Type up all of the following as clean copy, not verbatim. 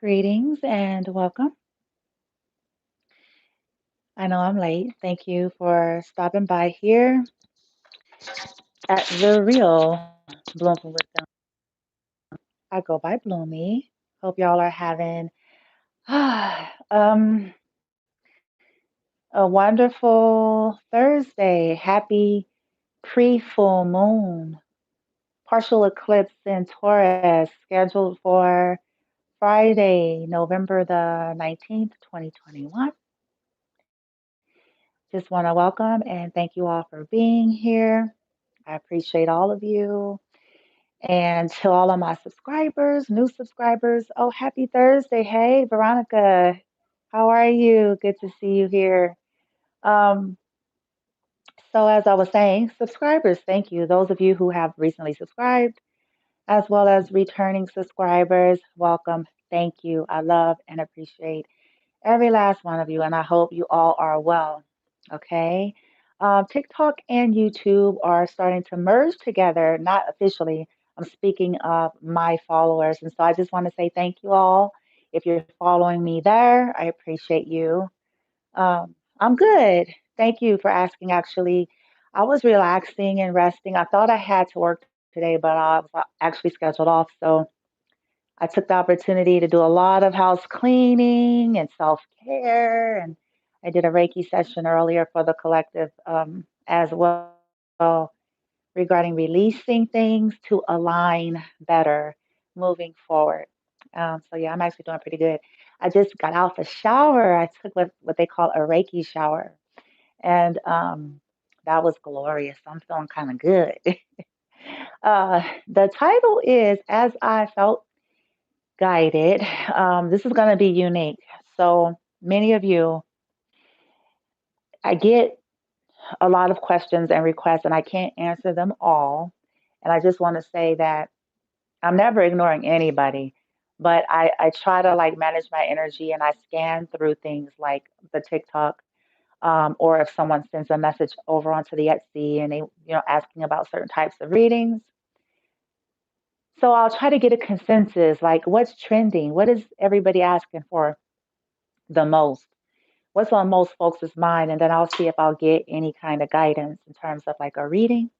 Greetings and welcome. I know I'm late. Thank you for stopping by here at the real Bloom from Wisdom. I go by Bloomy. Hope y'all are having a wonderful Thursday. Happy pre-full moon. Partial eclipse in Taurus scheduled for Friday, November the 19th, 2021. Just want to welcome and thank you all for being here. I appreciate all of you. And to all of my subscribers, new subscribers, oh, happy Thursday. Hey, Veronica, how are you? Good to see you here. Um, so, as I was saying, subscribers, thank you. Those of you who have recently subscribed, as well as returning subscribers, welcome. Thank you. I love and appreciate every last one of you, and I hope you all are well. Okay. TikTok and YouTube are starting to merge together, not officially. I'm speaking of my followers. And so I just want to say thank you all. If you're following me there, I appreciate you. I'm good. Thank you for asking. Actually, I was relaxing and resting. I thought I had to work today, but I was actually scheduled off. So I took the opportunity to do a lot of house cleaning and self care. And I did a Reiki session earlier for the collective as well regarding releasing things to align better moving forward. So, yeah, I'm actually doing pretty good. I just got out the shower. I took what they call a Reiki shower. And that was glorious. I'm feeling kind of good. The title is As I Felt Guided. This is going to be unique. So many of you, I get a lot of questions and requests, and I can't answer them all. And I just want to say that I'm never ignoring anybody, but I try to like manage my energy and I scan through things like the TikTok, or if someone sends a message over onto the Etsy and they asking about certain types of readings. So I'll try to get a consensus, like what's trending, what is everybody asking for the most, what's on most folks' mind, and then I'll see if I'll get any kind of guidance in terms of like a reading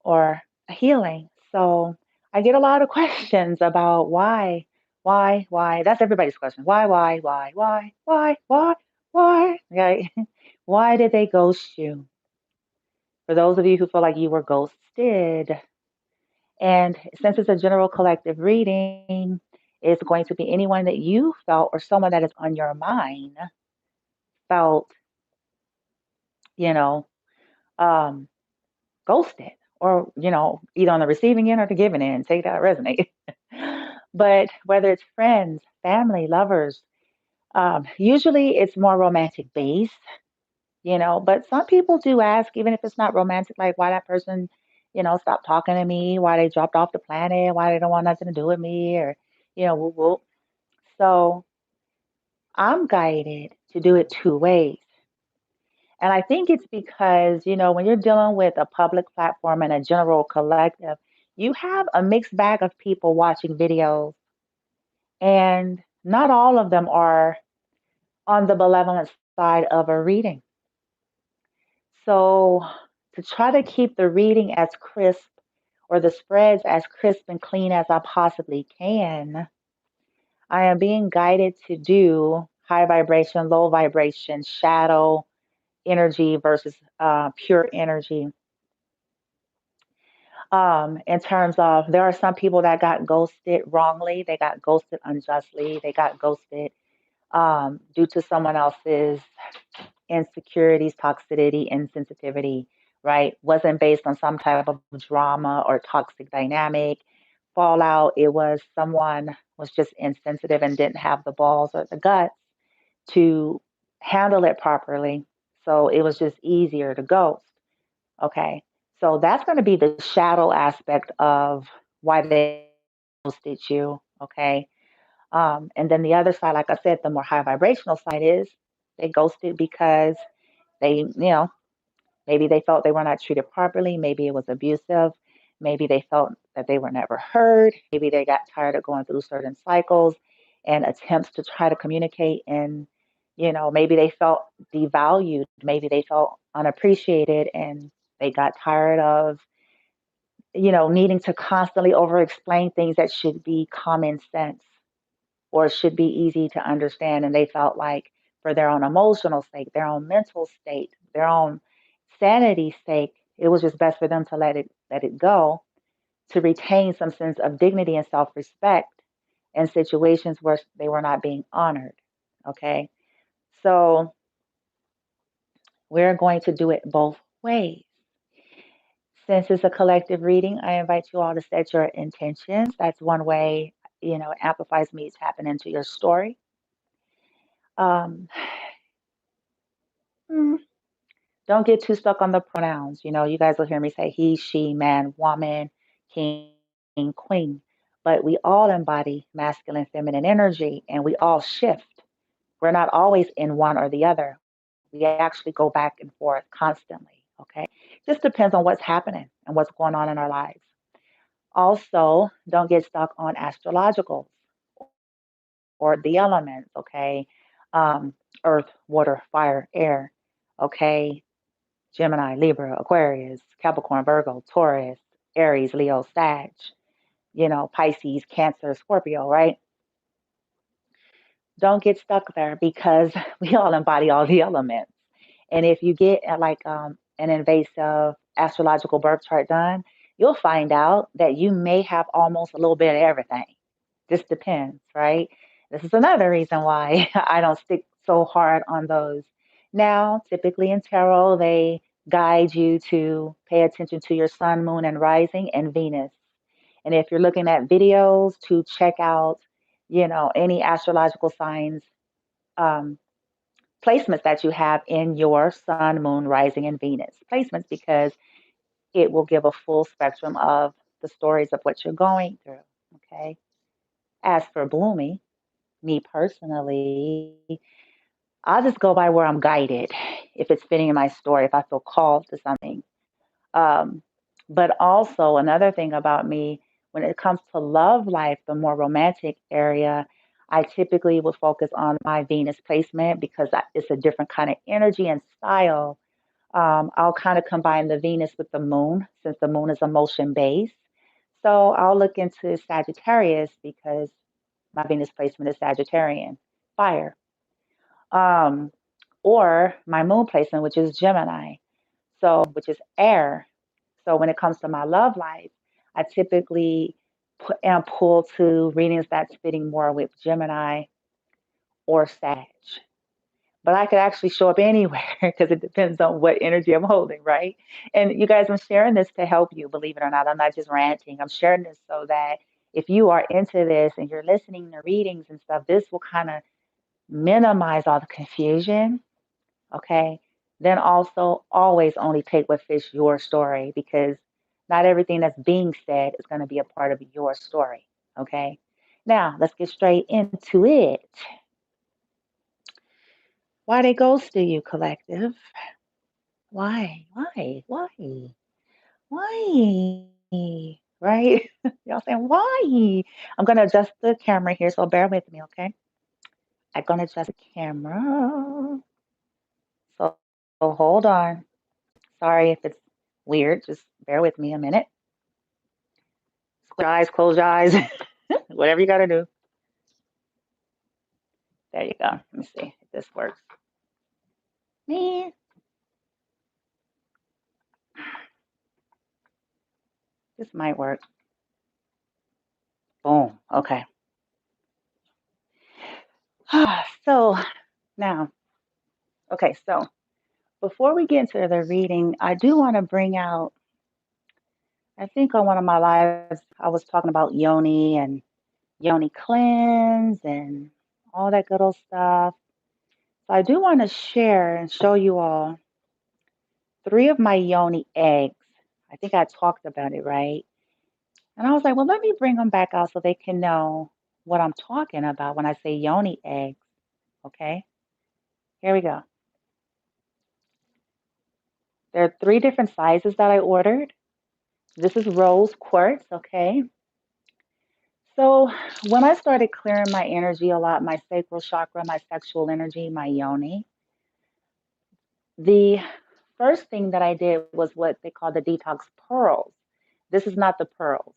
or a healing. So I get a lot of questions about why. That's everybody's question. Why? Right? Why did they ghost you? For those of you who feel like you were ghosted, and since it's a general collective reading, it's going to be anyone that you felt or someone that is on your mind felt, you know, um, ghosted or, either on the receiving end or the giving end. Take that resonate. But whether it's friends, family, lovers, usually it's more romantic based, but some people do ask, even if it's not romantic, like why that person, stopped talking to me, why they dropped off the planet, why they don't want nothing to do with me, or, whoop, whoop. So I'm guided to do it two ways. And I think it's because, when you're dealing with a public platform and a general collective, you have a mixed bag of people watching videos, and not all of them are on the benevolent side of a reading. So, to try to keep the reading as crisp or the spreads as crisp and clean as I possibly can, I am being guided to do high vibration, low vibration, shadow energy versus pure energy. In terms of, there are some people that got ghosted wrongly, they got ghosted unjustly, they got ghosted due to someone else's insecurities, toxicity, insensitivity, right? Wasn't based on some type of drama or toxic dynamic, fallout. It was someone was just insensitive and didn't have the balls or the guts to handle it properly. So it was just easier to ghost. Okay. So that's going to be the shadow aspect of why they ghosted you. Okay. And then the other side, like I said, the more high vibrational side is they ghosted because they, maybe they felt they were not treated properly. Maybe it was abusive. Maybe they felt that they were never heard. Maybe they got tired of going through certain cycles. and attempts to try to communicate. And, maybe they felt devalued, maybe they felt unappreciated, and they got tired of, needing to constantly over explain things that should be common sense or should be easy to understand. And they felt like for their own emotional sake, their own mental state, their own sanity sake, it was just best for them to let it go, to retain some sense of dignity and self-respect in situations where they were not being honored. Okay. So we're going to do it both ways. Since it's a collective reading, I invite you all to set your intentions. That's one way, it amplifies me tapping into your story. Um, mm, don't get too stuck on the pronouns. You guys will hear me say he, she, man, woman, king, queen. But we all embody masculine, feminine energy, and we all shift. We're not always in one or the other. We actually go back and forth constantly. Okay. Just depends on what's happening and what's going on in our lives. Also, don't get stuck on astrologicals or the elements. Okay. Earth, water, fire, air. Okay. Gemini, Libra, Aquarius, Capricorn, Virgo, Taurus, Aries, Leo, Sag, Pisces, Cancer, Scorpio, right? Don't get stuck there because we all embody all the elements. And if you get like an invasive astrological birth chart done, you'll find out that you may have almost a little bit of everything. Just depends, right? This is another reason why I don't stick so hard on those. Now, typically in tarot, they guide you to pay attention to your sun, moon, and rising and Venus. And if you're looking at videos, to check out, any astrological signs, um, placements that you have in your sun, moon, rising, and Venus placements, because it will give a full spectrum of the stories of what you're going through. Okay. As for Bloomy, me personally, I'll just go by where I'm guided if it's fitting in my story, if I feel called to something. Um, but also, another thing about me, when it comes to love life, the more romantic area, I typically would focus on my Venus placement because it's a different kind of energy and style. I'll kind of combine the Venus with the moon since the moon is emotion based. So I'll look into Sagittarius because my Venus placement is Sagittarian, fire. Um, or my moon placement, which is Gemini, so which is air. So when it comes to my love life, I typically am pulled to readings that's fitting more with Gemini or Sag. But I could actually show up anywhere because it depends on what energy I'm holding, right? And you guys, I'm sharing this to help you, believe it or not. I'm not just ranting. I'm sharing this so that if you are into this and you're listening to readings and stuff, this will kind of minimize all the confusion. Okay. Then also always only take what fits your story because not everything that's being said is going to be a part of your story. Okay. Now let's get straight into it. Why they ghost you, collective? Why? Why? Why? Why? Right? Y'all saying why? I'm gonna adjust the camera here, so bear with me, okay? I'm gonna adjust the camera. So hold on. Sorry if it's weird. Just bear with me a minute. Close your eyes, whatever you gotta do. There you go. Let me see if this works. Me, this might work. Boom. Okay. So now, okay, so before we get into the reading, I do want to bring out, I think on one of my lives, I was talking about yoni and yoni cleanse and all that good old stuff. So I do want to share and show you all three of my yoni eggs. I think I talked about it, right? And I was like, well, let me bring them back out so they can know what I'm talking about when I say yoni eggs. Okay, here we go. There are three different sizes that I ordered. This is rose quartz, okay? So when I started clearing my energy a lot, my sacral chakra, my sexual energy, my yoni, the first thing that I did was what they call the detox pearls. This is not the pearls.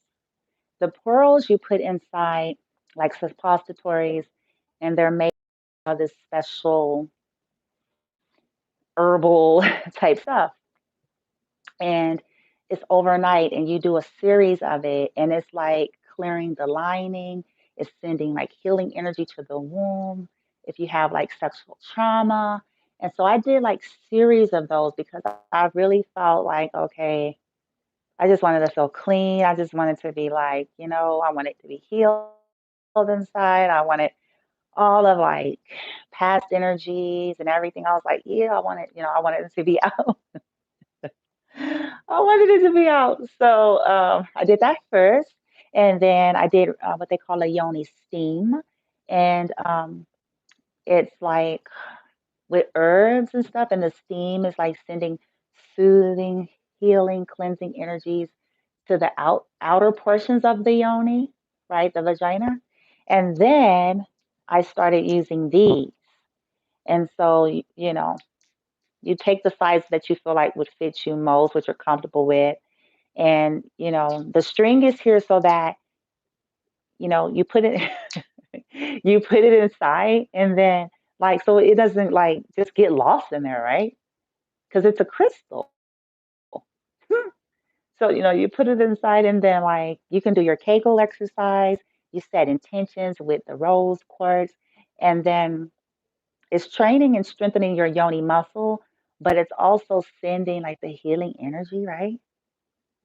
The pearls you put inside like suppositories, and they're made of this special herbal type stuff. And it's overnight, and you do a series of it, and it's like clearing the lining, it's sending like healing energy to the womb if you have like sexual trauma. And so I did like series of those because I really felt like, okay, I just wanted to feel clean. I just wanted to be like, I wanted to be healed inside. I wanted all of like past energies and everything. I was like, yeah, I wanted it to be out. I wanted it to be out. So I did that first. And then I did what they call a yoni steam. And it's like with herbs and stuff. And the steam is like sending soothing, healing, cleansing energies to the outer portions of the yoni, right? The vagina. And then I started using these. And so, you take the size that you feel like would fit you most, what you're comfortable with. And, the string is here so that, you put it you put it inside and then like so it doesn't like just get lost in there, right? Because it's a crystal. So, you put it inside and then like you can do your Kegel exercise, you set intentions with the rose quartz, and then it's training and strengthening your yoni muscle, but it's also sending like the healing energy, right?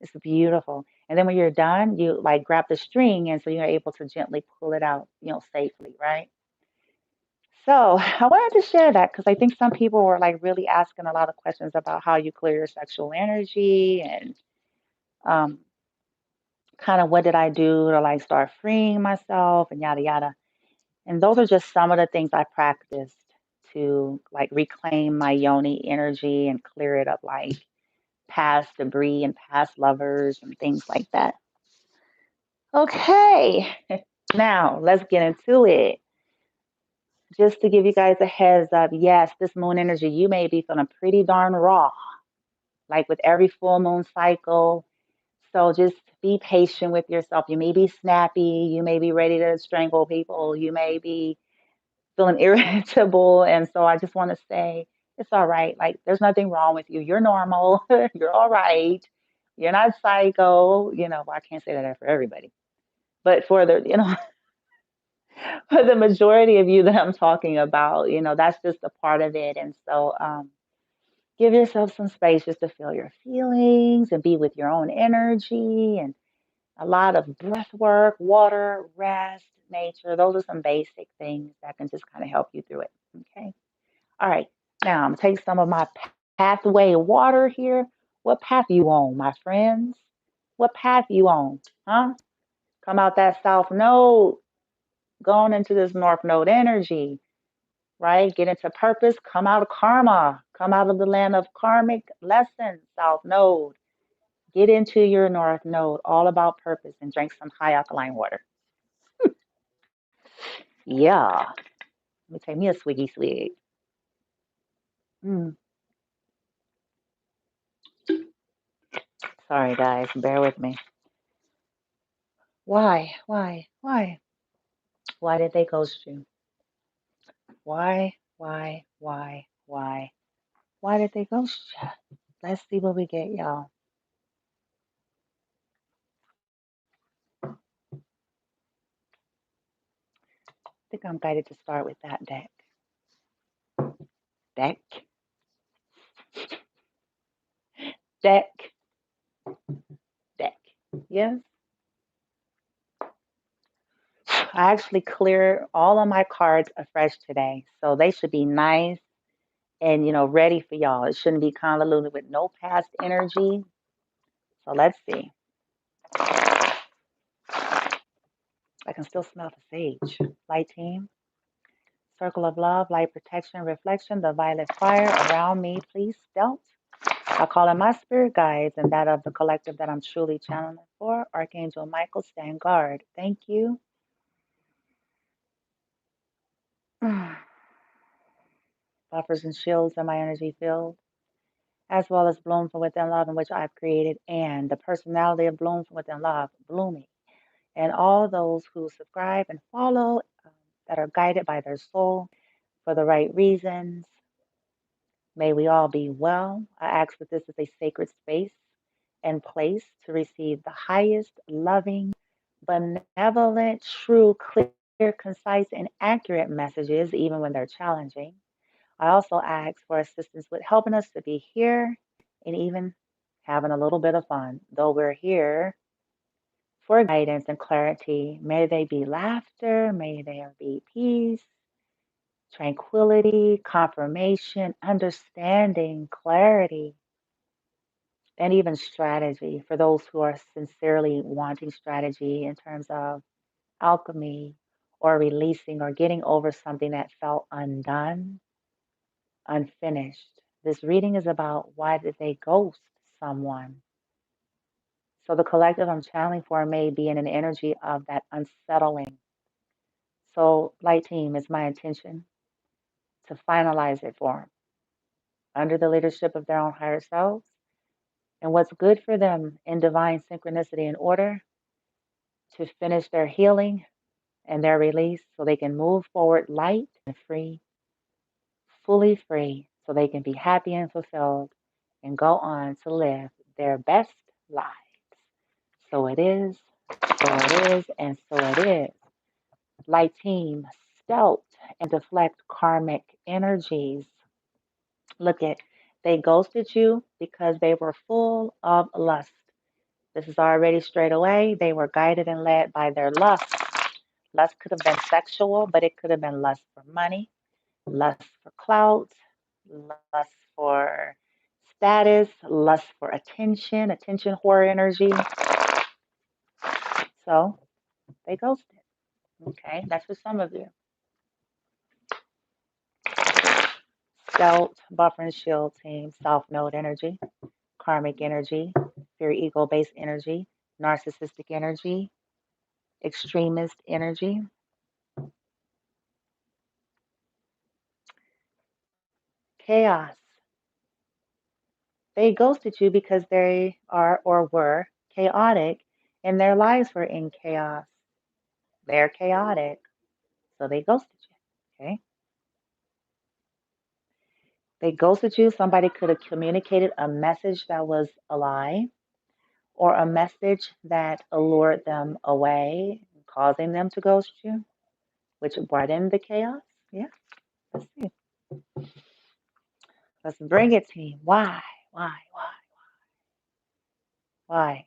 It's beautiful. And then when you're done, you like grab the string and so you're able to gently pull it out, safely, right? So I wanted to share that because I think some people were like really asking a lot of questions about how you clear your sexual energy and um, kind of what did I do to like start freeing myself and yada yada. And those are just some of the things I practiced to like reclaim my yoni energy and clear it up like past debris and past lovers and things like that. Okay, now let's get into it. Just to give you guys a heads up, yes, this moon energy, you may be feeling pretty darn raw, like with every full moon cycle. So just be patient with yourself. You may be snappy, you may be ready to strangle people, you may be feeling irritable. And so I just want to say it's all right. Like there's nothing wrong with you. You're normal. You're all right. You're not psycho. Well, I can't say that for everybody. But for the, for the majority of you that I'm talking about, that's just a part of it. And so give yourself some space just to feel your feelings and be with your own energy and a lot of breath work, water, rest, nature. Those are some basic things that can just kind of help you through it. Okay. All right. Now I'm going to take some of my pathway water here. What path you on, my friends? What path you on? Huh? Come out that south node, going into this north node energy, right? Get into purpose, come out of karma, come out of the land of karmic lessons, south node. Get into your north node, all about purpose, and drink some high alkaline water. Yeah. Let me take me a swiggy swig. Mm. Sorry, guys. Bear with me. Why? Why? Why? Why did they ghost you? Why? Why? Why? Why? Why did they ghost you? Let's see what we get, y'all. I think I'm guided to start with that deck. Deck. Deck. Deck. Yes. I actually cleared all of my cards afresh today. So they should be nice and, ready for y'all. It shouldn't be convoluted with no past energy. So let's see. I can still smell the sage. Light team. Circle of love, light protection, reflection, the violet fire around me, please, stealth. I call in my spirit guides and that of the collective that I'm truly channeling for. Archangel Michael, stand guard. Thank you. Buffers and shields in my energy field, as well as bloom from within love in which I've created, and the personality of bloom from within love, blooming. And all those who subscribe and follow that are guided by their soul for the right reasons. May we all be well. I ask that this is a sacred space and place to receive the highest, loving, benevolent, true, clear, concise, and accurate messages, even when they're challenging. I also ask for assistance with helping us to be here and even having a little bit of fun. Though we're here for guidance and clarity, may they be laughter, may there be peace, tranquility, confirmation, understanding, clarity, and even strategy for those who are sincerely wanting strategy in terms of alchemy or releasing or getting over something that felt undone, unfinished. This reading is about why did they ghost someone? So the collective I'm channeling for may be in an energy of that unsettling. So, light team, it's my intention to finalize it for them under the leadership of their own higher selves and what's good for them in divine synchronicity and order to finish their healing and their release so they can move forward light and free, fully free, so they can be happy and fulfilled and go on to live their best lives. So it is, so it is, and so it is. Light team, stealth and deflect karmic energies. Look at, they ghosted you because they were full of lust. This is already straight away. They were guided and led by their lust. Lust could have been sexual, but it could have been lust for money, lust for clout, lust for status, lust for attention, attention whore energy. So they ghosted. Okay, that's for some of you. Stealth, buffer and shield team, self node energy, karmic energy, fear ego based energy, narcissistic energy, extremist energy. Chaos. They ghosted you because they are or were chaotic and their lives were in chaos. They're chaotic, so they ghosted you. Okay. They ghosted you. Somebody could have communicated a message that was a lie or a message that allured them away, causing them to ghost you, which brought in the chaos. Yeah. Let's see. Let's bring it to you. Why? Why? Why? Why?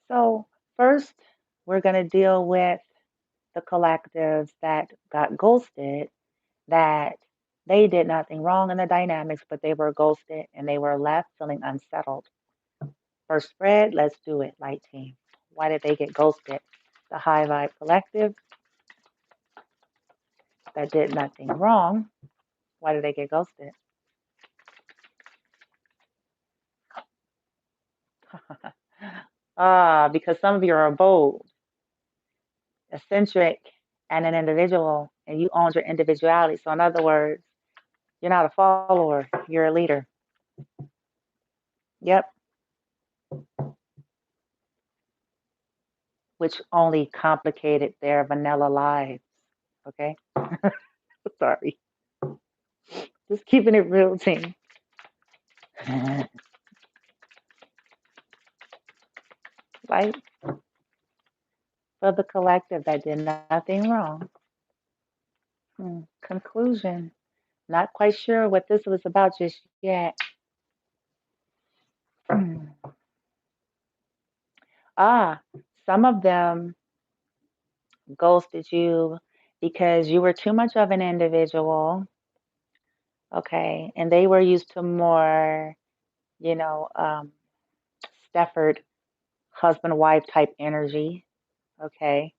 So, first, we're going to deal with the collectives that got ghosted, that they did nothing wrong in the dynamics, but they were ghosted and they were left feeling unsettled. First spread, let's do it, light team. Why did they get ghosted? The high vibe collective that did nothing wrong, why did they get ghosted? Because some of you are bold, eccentric, and an individual, and you owned your individuality. So, in other words, you're not a follower, you're a leader. Yep, which only complicated their vanilla lives. Okay? Sorry. Just keeping it real, team. Right? For the collective that did nothing wrong. Conclusion. Not quite sure what this was about just yet. Some of them ghosted you because you were too much of an individual. Okay. And they were used to more, you know, Stefford husband wife type energy. Okay.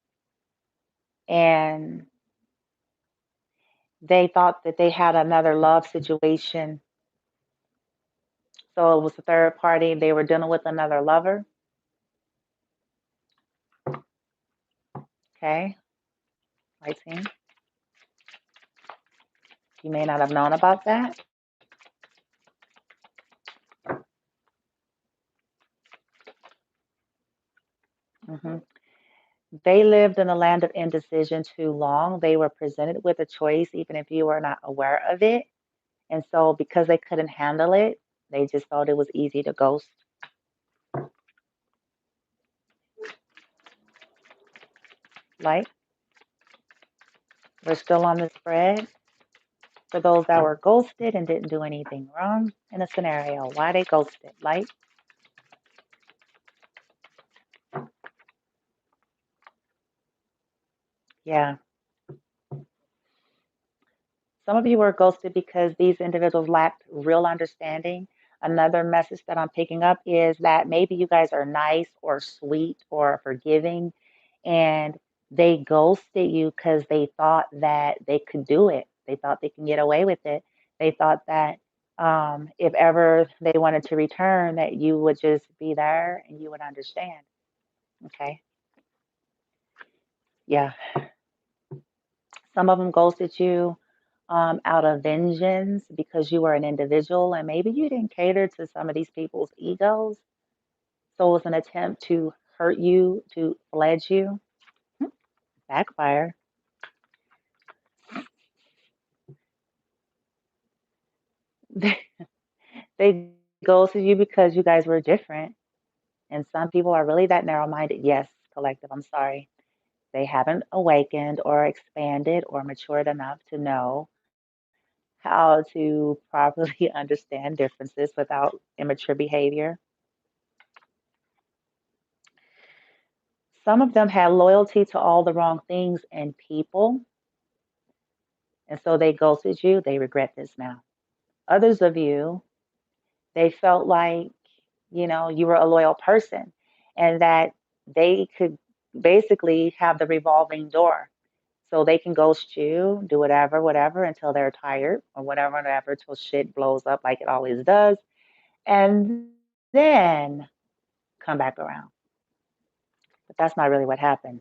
And they thought that they had another love situation So it was the third party. They were dealing with another lover. Okay. Light team. You may not have known about that. hmm They lived in a land of indecision too long. They were presented with a choice, even if you were not aware of it. And so, because they couldn't handle it, they just thought it was easy to ghost. Like, we're still on the spread for those that were ghosted and didn't do anything wrong in a scenario. Why they ghosted? Like, yeah. Some of you were ghosted because these individuals lacked real understanding. Another message that I'm picking up is that maybe you guys are nice or sweet or forgiving, and they ghosted you because they thought that they could do it. They thought they can get away with it. They thought that if ever they wanted to return, that you would just be there and you would understand. Okay. Yeah. Some of them ghosted you out of vengeance because you were an individual and maybe you didn't cater to some of these people's egos. So it was an attempt to hurt you, to fledge you. Hmm, Backfire. They, they ghosted you because you guys were different. And some people are really that narrow minded. Yes, collective, I'm sorry. They haven't awakened or expanded or matured enough to know how to properly understand differences without immature behavior. Some of them had loyalty to all the wrong things and people, and so they ghosted you. They regret this now. Others of you, they felt like, you were a loyal person and that they could basically have the revolving door. So they can ghost you, do whatever, whatever, until they're tired or whatever, whatever, till shit blows up like it always does. And then come back around. But that's not really what happened.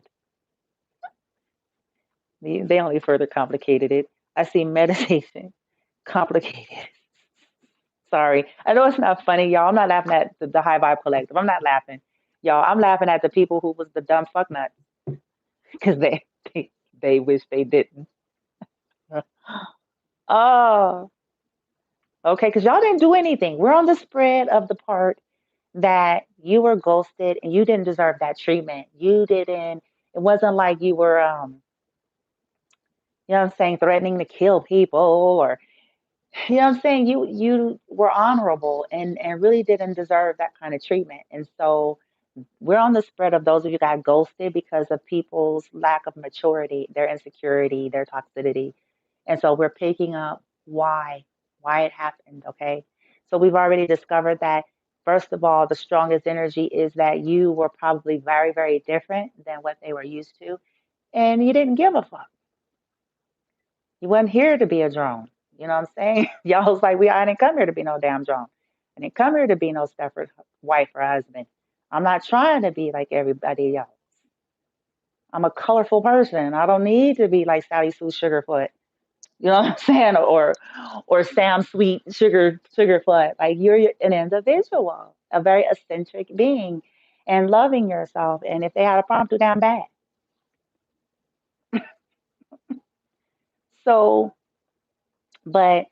They only further complicated it. I see meditation complicated. Sorry. I know it's not funny, y'all. I'm not laughing at the High Vibe Collective. I'm not laughing. Y'all, I'm laughing at the people who was the dumb fuck nuts because they, they wish they didn't. Oh, okay. Because y'all didn't do anything. We're on the spread of the part that you were ghosted and you didn't deserve that treatment. You didn't, it wasn't like you were, you know what I'm saying, threatening to kill people or you know what I'm saying? You were honorable and really didn't deserve that kind of treatment. And so we're on the spread of those of you got ghosted because of people's lack of maturity, their insecurity, their toxicity. And so we're picking up why it happened, okay? So we've already discovered that first of all, the strongest energy is that you were probably very, very different than what they were used to, and you didn't give a fuck. You wasn't here to be a drone. You know what I'm saying? Y'all was like, I didn't come here to be no damn drone. I didn't come here to be no Stepford wife or husband. I'm not trying to be like everybody else. I'm a colorful person. I don't need to be like Sally Sue Sugarfoot. You know what I'm saying? Or Sam Sweet Sugarfoot. Like you're an individual, a very eccentric being and loving yourself. And if they had a problem, too damn bad. So, but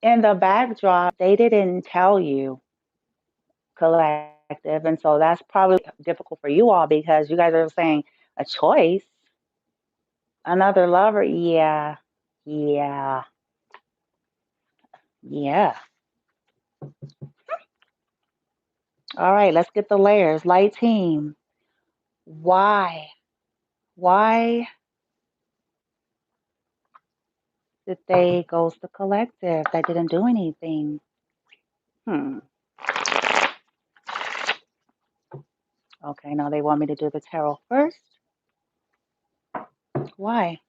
in the backdrop, they didn't tell you collective. And so that's probably difficult for you all because you guys are saying a choice, another lover. Yeah, yeah, yeah. All right, let's get the layers. Light team. Why? Why did they ghost the collective that didn't do anything? Hmm. Okay, now they want me to do the tarot first. Why?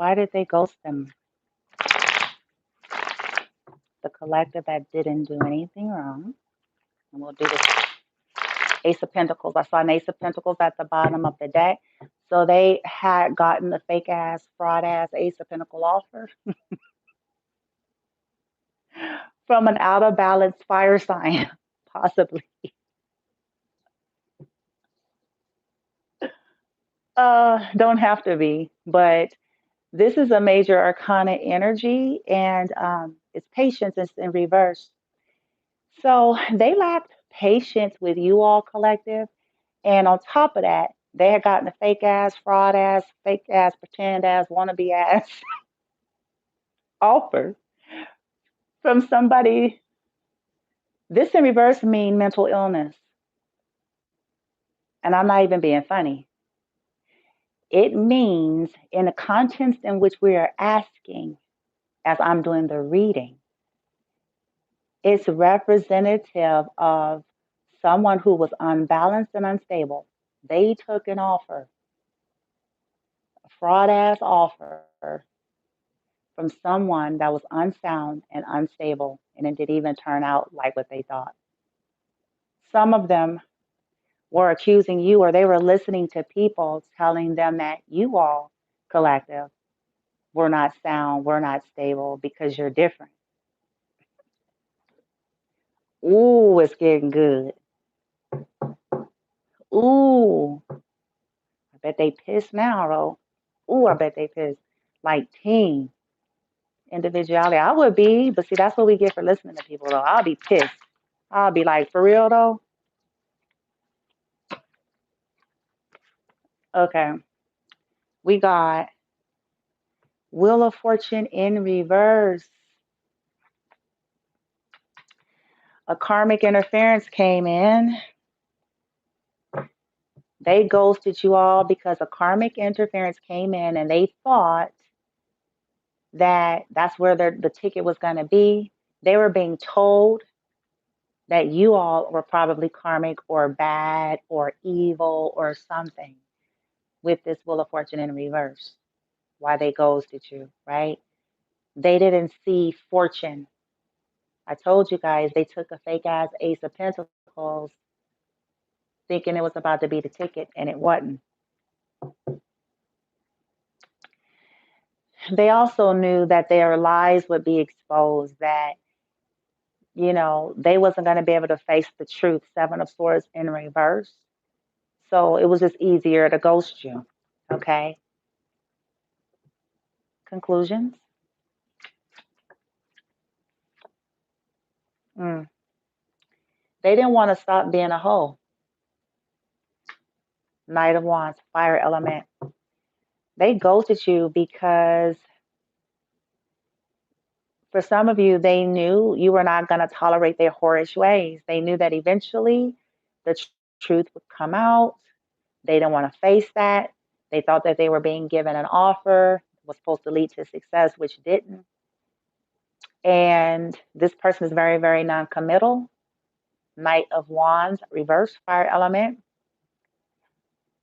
Why did they ghost them? The collective that didn't do anything wrong. And we'll do this. Ace of Pentacles. I saw an Ace of Pentacles at the bottom of the deck. So they had gotten the fake ass, fraud ass Ace of Pentacle offer from an out of balance fire sign, possibly. Don't have to be, but this is a major arcana energy, and it's patience. It's in reverse. So they lacked patience with you all collective. And on top of that, they had gotten a fake ass, pretend ass, wannabe ass offer from somebody. This in reverse mean mental illness. And I'm not even being funny. It means in the context in which we are asking, as I'm doing the reading, it's representative of someone who was unbalanced and unstable. They took an offer, a fraud ass offer from someone that was unsound and unstable, and it didn't even turn out like what they thought. Some of them were accusing you, or they were listening to people telling them that you all collective were not sound, were not stable because you're different. Ooh, it's getting good. Ooh, I bet they pissed now, though. Ooh, I bet they pissed. Like team individuality. I would be, but see, that's what we get for listening to people, though. I'll be pissed. I'll be like, for real, though? Okay. We got Wheel of Fortune in reverse. A karmic interference came in. They ghosted you all because a karmic interference came in and they thought that that's where the ticket was going to be. They were being told that you all were probably karmic or bad or evil or something with this Wheel of Fortune in reverse. Why they ghosted you, right? They didn't see fortune. I told you guys they took a fake ass Ace of Pentacles thinking it was about to be the ticket, and it wasn't. They also knew that their lies would be exposed, that, they wasn't going to be able to face the truth. Seven of Swords in reverse. So it was just easier to ghost you. Okay. Conclusions. Mm. They didn't want to stop being a hoe. Knight of Wands, fire element. They ghosted you because for some of you, they knew you were not going to tolerate their whorish ways. They knew that eventually the truth would come out. They didn't want to face that. They thought that they were being given an offer, was supposed to lead to success, which didn't. And this person is very, very non-committal. Knight of Wands, reverse fire element.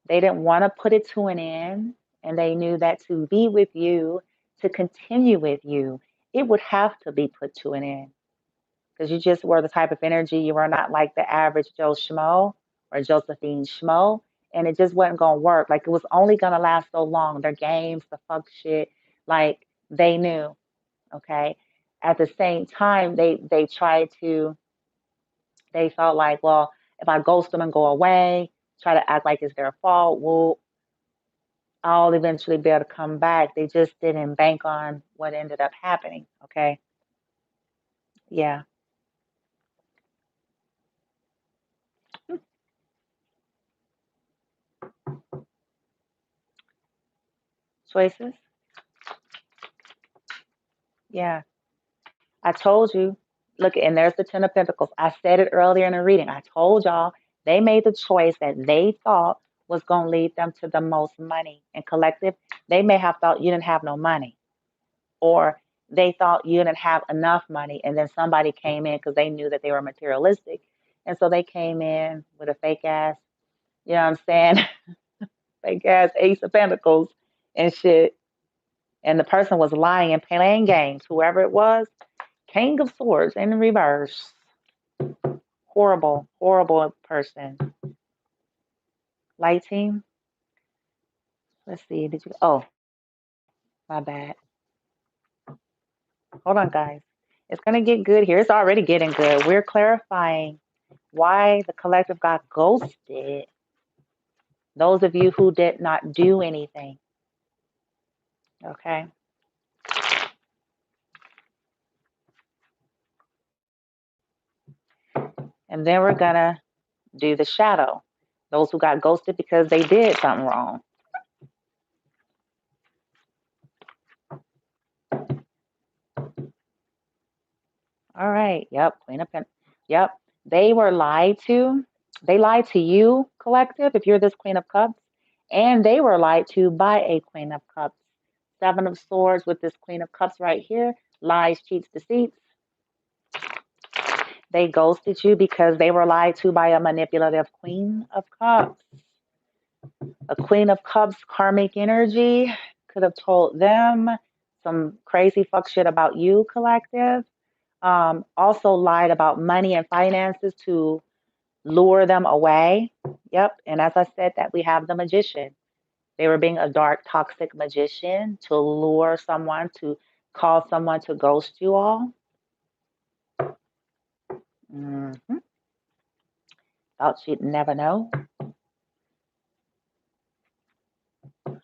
They didn't want to put it to an end. And they knew that to be with you, to continue with you, it would have to be put to an end. Because you just were the type of energy, you were not like the average Joe Schmo or Josephine Schmo. And it just wasn't going to work. Like, it was only going to last so long. Their games, the fuck shit, like, they knew. Okay. At the same time, they tried to, they felt like, well, if I ghost them and go away, try to act like it's their fault, well, I'll eventually be able to come back. They just didn't bank on what ended up happening. Okay. Yeah. Choices. Yeah. I told you. Look, and there's the Ten of Pentacles. I said it earlier in the reading. I told y'all they made the choice that they thought was going to lead them to the most money. And collective, they may have thought you didn't have no money, or they thought you didn't have enough money. And then somebody came in because they knew that they were materialistic. And so they came in with a fake ass, you know what I'm saying? Fake ass Ace of Pentacles and shit. And the person was lying and playing games. Whoever it was, King of Swords in reverse. Horrible, horrible person. Light team. Let's see. Did you? Oh, my bad. Hold on, guys. It's going to get good here. It's already getting good. We're clarifying why the collective got ghosted. Those of you who did not do anything. Okay. And then we're going to do the shadow. Those who got ghosted because they did something wrong. All right. Yep. Queen of Pentacles. Yep. They were lied to. They lied to you, collective, if you're this Queen of Cups. And they were lied to by a Queen of Cups. Seven of Swords with this Queen of Cups right here. Lies, cheats, deceits. They ghosted you because they were lied to by a manipulative Queen of Cups. A Queen of Cups karmic energy could have told them some crazy fuck shit about you, collective. Also lied about money and finances to lure them away. Yep. And as I said, that we have the magician. They were being a dark, toxic magician to lure someone, to cause someone to ghost you all. Mm-hmm. Thought you'd never know.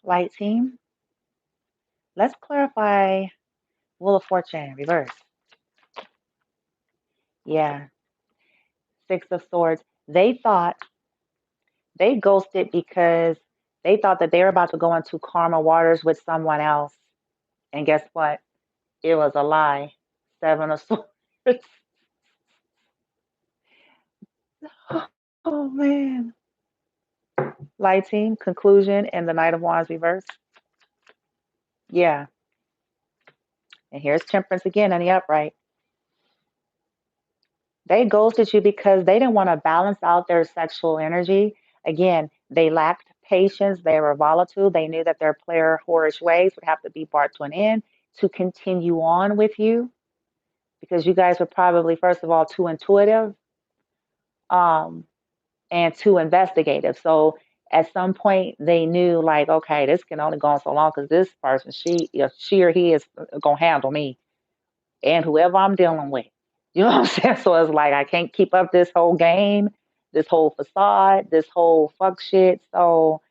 Light team. Let's clarify Wheel of Fortune, reverse. Yeah. Six of Swords. They thought they ghosted because they thought that they were about to go into karma waters with someone else. And guess what? It was a lie. Seven of Swords. Oh, man. Light team, conclusion, and the Knight of Wands reverse. Yeah. And here's Temperance again in the upright. They ghosted you because they didn't want to balance out their sexual energy. Again, they lacked patience. They were volatile. They knew that their player whorish ways would have to be brought to an end to continue on with you because you guys were probably, first of all, too intuitive and too investigative. So at some point, they knew, like, okay, this can only go on so long because this person, she or he is going to handle me and whoever I'm dealing with. You know what I'm saying? So it's like I can't keep up this whole game, this whole facade, this whole fuck shit. So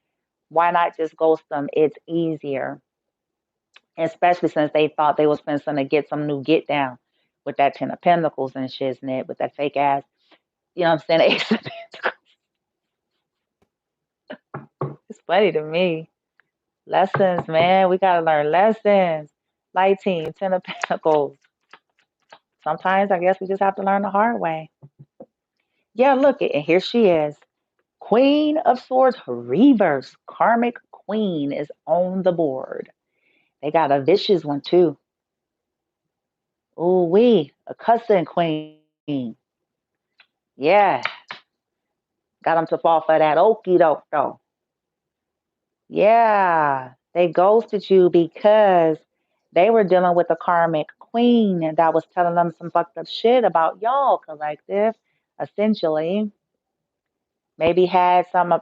why not just ghost them? It's easier. Especially since they thought they was finna get some new get down with that Ten of Pentacles and shiznit, with that fake ass, you know what I'm saying? Ace of Pentacles. It's funny to me. Lessons, man. We gotta learn lessons. Light team, Ten of Pentacles. Sometimes I guess we just have to learn the hard way. Yeah, look, and here she is. Queen of Swords reverse. Karmic Queen is on the board. They got a vicious one too. Ooh wee, a cussing queen. Yeah, got them to fall for that okie doke though. Yeah, they ghosted you because they were dealing with a karmic queen that was telling them some fucked up shit about y'all collective, essentially. Maybe had some,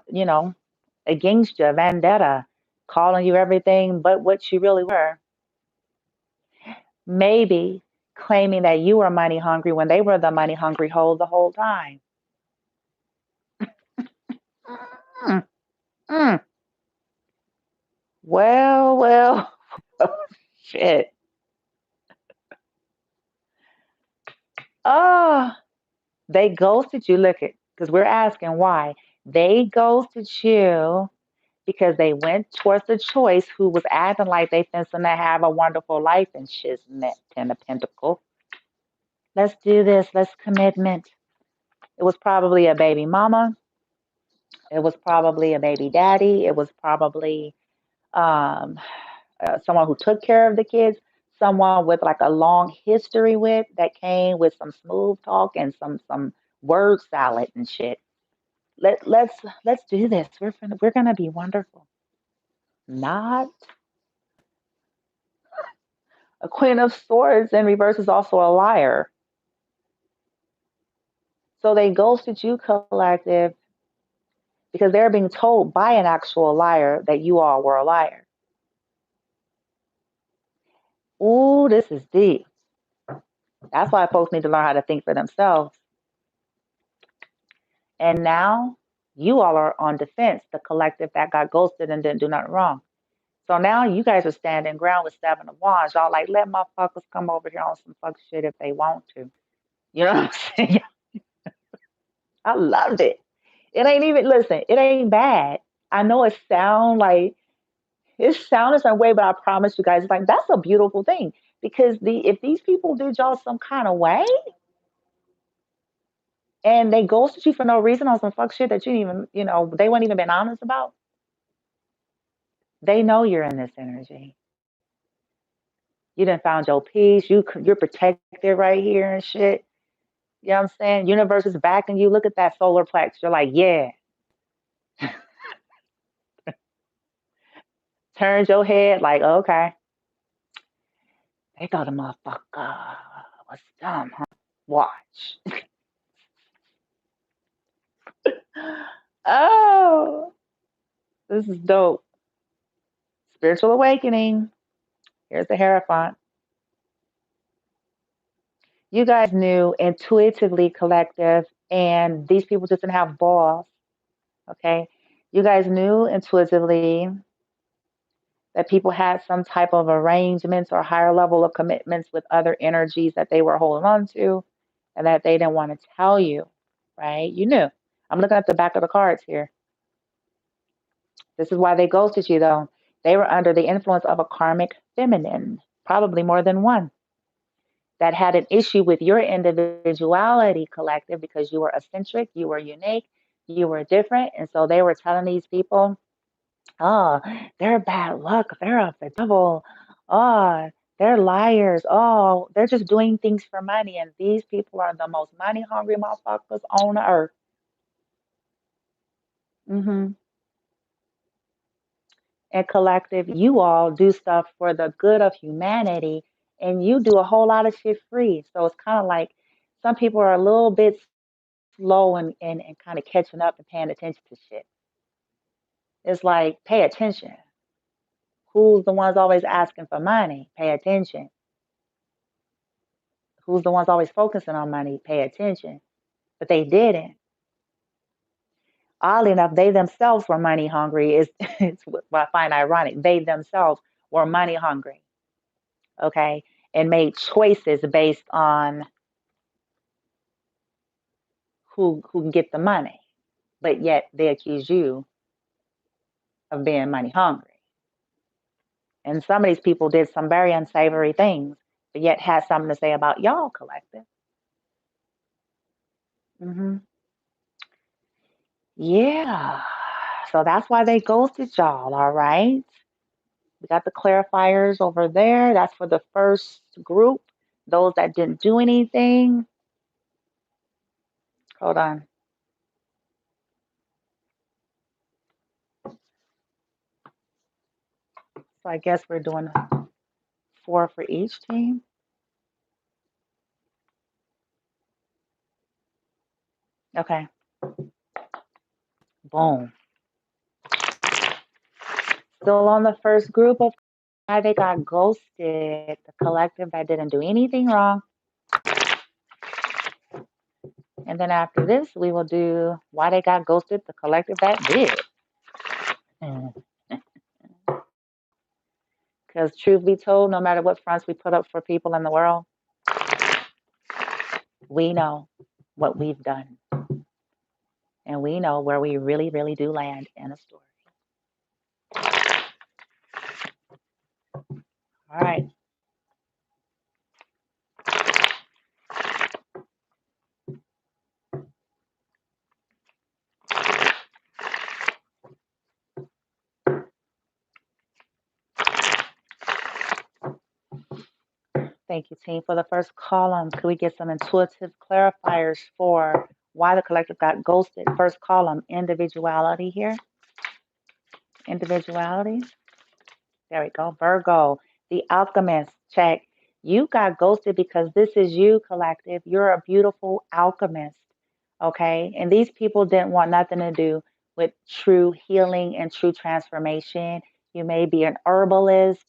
against you, vendetta, calling you everything but what you really were. Maybe claiming that you were money hungry when they were the money hungry hole the whole time. Mm, mm. Well, shit. Oh, they ghosted you. Look it, because we're asking why. They ghosted you because they went towards the choice who was acting like they finna have a wonderful life and shiznit, Ten of Pentacles. Let's do this. Let's commitment. It was probably a baby mama. It was probably a baby daddy. It was probably um, someone who took care of the kids. Someone with like a long history with that came with some smooth talk and some word salad and shit. Let's do this. We're gonna be wonderful. Not A Queen of Swords in reverse is also a liar. So they ghosted you, collective, because they're being told by an actual liar that you all were a liar. Ooh, this is deep. That's why folks need to learn how to think for themselves. And now you all are on defense, the collective that got ghosted and didn't do nothing wrong. So now you guys are standing ground with 7 of Wands. Y'all like, let motherfuckers come over here on some fuck shit if they want to. You know what I'm saying? I loved it. It ain't even, listen, it ain't bad. I know it sounds some way, but I promise you guys, like, that's a beautiful thing. Because if these people did y'all some kind of way and they ghosted you for no reason on some fuck shit that you didn't even, they weren't even been honest about, they know you're in this energy. You done found your peace. You're protected right here and shit. You know what I'm saying? Universe is backing you. Look at that solar plex. You're like, yeah. Turns your head like, okay. They thought the motherfucker was dumb, huh? Watch. Oh, this is dope. Spiritual awakening. Here's the Hierophant. You guys knew intuitively, collective, and these people just didn't have balls. Okay? You guys knew intuitively that people had some type of arrangements or higher level of commitments with other energies that they were holding on to and that they didn't want to tell you, right? You knew. I'm looking at the back of the cards here. This is why they ghosted you, though. They were under the influence of a karmic feminine, probably more than one, that had an issue with your individuality, collective, because you were eccentric, you were unique, you were different. And so they were telling these people, oh, they're bad luck. They're of the devil. Oh, they're liars. Oh, they're just doing things for money. And these people are the most money hungry motherfuckers on earth. hmm And collective, you all do stuff for the good of humanity and you do a whole lot of shit free. So it's kind of like some people are a little bit slow and kind of catching up and paying attention to shit. It's like, pay attention. Who's the ones always asking for money? Pay attention. Who's the ones always focusing on money? Pay attention. But they didn't. Oddly enough, they themselves were money hungry. It's what I find ironic. They themselves were money hungry, okay, and made choices based on who can get the money. But yet they accuse you of being money hungry. And some of these people did some very unsavory things, but yet had something to say about y'all, collective. hmm Yeah. So that's why they ghosted y'all, all right? We got the clarifiers over there. That's for the first group. Those that didn't do anything. Hold on. So I guess we're doing 4 for each team. Okay. Boom. Still on the first group of why they got ghosted. The collective that didn't do anything wrong. And then after this, we will do why they got ghosted. The collective that did. Because truth be told, no matter what fronts we put up for people in the world, we know what we've done. And we know where we really, really do land in a story. All right. Thank you, team. For the first column, could we get some intuitive clarifiers for why the collective got ghosted? First column, individuality here. Individuality. There we go. Virgo, the alchemist, check. You got ghosted because this is you, collective. You're a beautiful alchemist, okay? And these people didn't want nothing to do with true healing and true transformation. You may be an herbalist,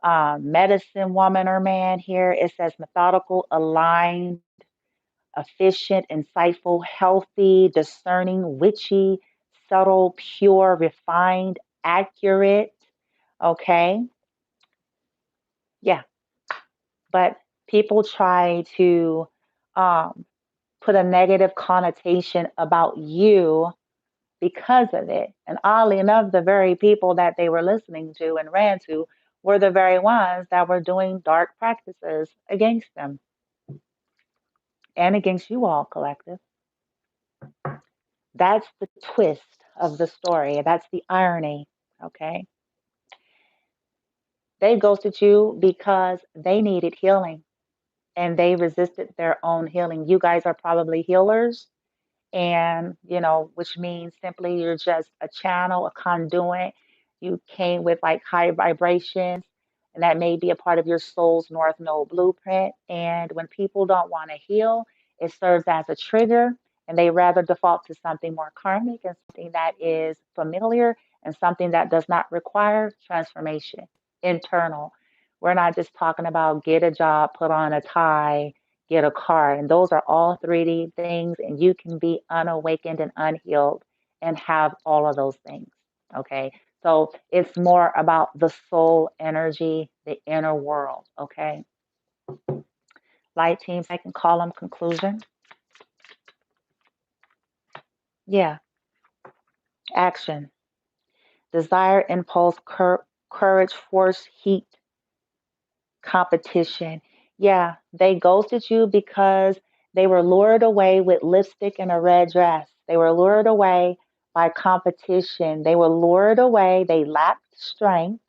medicine woman or man here. It says methodical, aligned, efficient, insightful, healthy, discerning, witchy, subtle, pure, refined, accurate, okay? Yeah, but people try to um, put a negative connotation about you because of it. And oddly enough, the very people that they were listening to and ran to were the very ones that were doing dark practices against them and against you all, collective. That's the twist of the story. That's the irony, okay? They ghosted you because they needed healing and they resisted their own healing. You guys are probably healers, and which means simply you're just a channel, a conduit. You came with like high vibrations, and that may be a part of your soul's north node blueprint. And when people don't want to heal, it serves as a trigger, and they rather default to something more karmic and something that is familiar and something that does not require transformation internal. We're not just talking about get a job, put on a tie, get a car. And those are all 3D things, and you can be unawakened and unhealed and have all of those things. Okay. So it's more about the soul energy, the inner world. Okay. Light teams, I can call them conclusion. Yeah. Action. Desire, impulse, courage, force, heat, competition. Yeah, they ghosted you because they were lured away with lipstick and a red dress. They were lured away by competition. They were lured away. They lacked strength.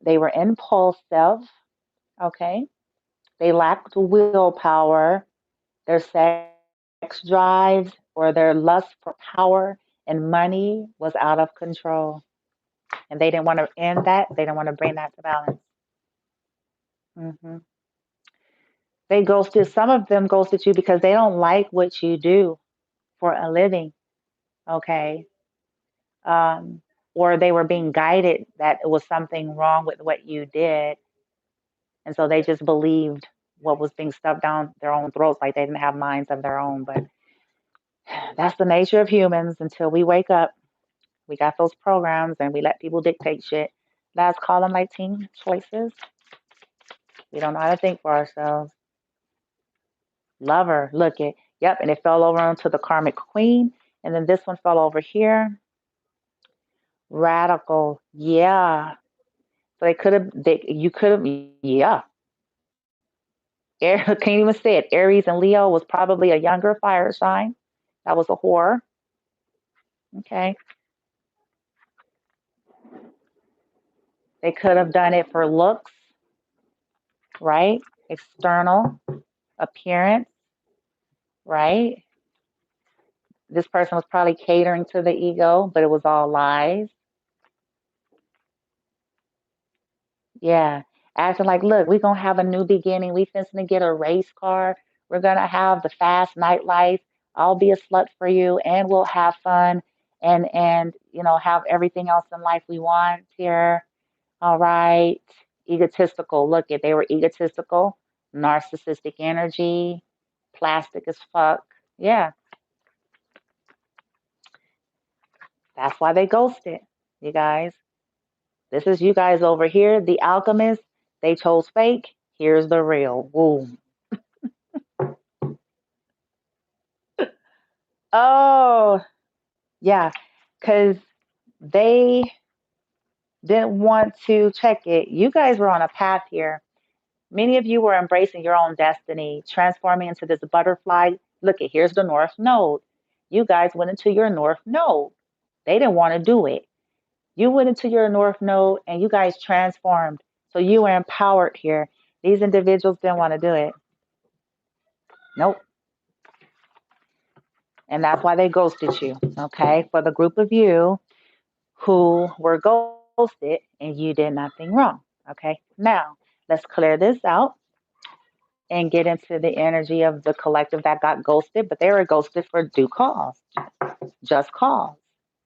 They were impulsive. Okay. They lacked willpower. Their sex drives or their lust for power and money was out of control. And they didn't want to end that. They didn't want to bring that to balance. Hmm. They ghosted, some of them ghosted you because they don't like what you do for a living, okay? Um, or they were being guided that it was something wrong with what you did. And so they just believed what was being stuffed down their own throats, like they didn't have minds of their own. But that's the nature of humans until we wake up. We got those programs and we let people dictate shit. That's call them like teen choices. We don't know how to think for ourselves. Lover, look it. Yep, and it fell over onto the karmic queen. And then this one fell over here. Radical. Yeah. So you could have, yeah. Can't even say it. Aries and Leo was probably a younger fire sign. That was a whore. Okay. They could have done it for looks, right? External appearance, right? This person was probably catering to the ego, but it was all lies. Yeah. Acting like, look, we're gonna have a new beginning. We finna to get a race car. We're gonna have the fast nightlife. I'll be a slut for you and we'll have fun and have everything else in life we want here. All right. Egotistical. Look it, they were egotistical, narcissistic energy, plastic as fuck. Yeah, that's why they ghosted. You guys. This is you guys over here, the alchemists. They chose fake. Here's the real. Boom. Oh, yeah, because they didn't want to check it. You guys were on a path here. Many of you were embracing your own destiny, transforming into this butterfly. Look, here's the North Node. You guys went into your North Node. They didn't want to do it. You went into your North Node and you guys transformed. So you were empowered here. These individuals didn't want to do it. Nope. And that's why they ghosted you. Okay. For the group of you who were ghosted and you did nothing wrong. Okay. Now, let's clear this out. and get into the energy of the collective that got ghosted, but they were ghosted for due cause, just cause.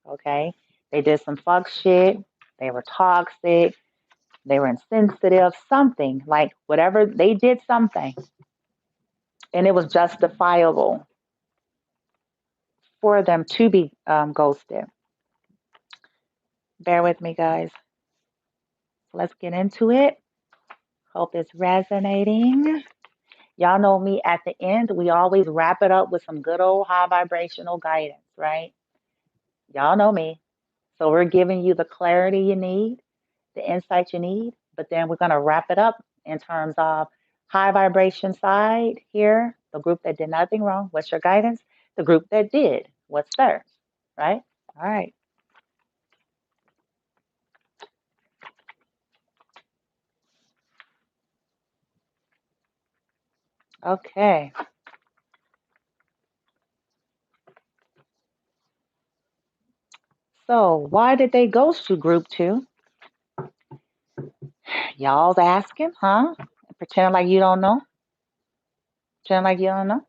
Okay? They did some fuck shit. They were toxic. They were insensitive, something like whatever. They did something, and it was justifiable for them to be ghosted. Bear with me, guys. Let's get into it. Hope it's resonating. Y'all know me at the end, we always wrap it up with some good old high vibrational guidance, right? Y'all know me. So we're giving you the clarity you need, the insight you need, but then we're going to wrap it up in terms of high vibration side here, the group that did nothing wrong. What's your guidance? The group that did. What's theirs, right? All right. Okay. So why did they ghost you, group two? Y'all's asking, huh? Pretend like you don't know. Pretend like you don't know.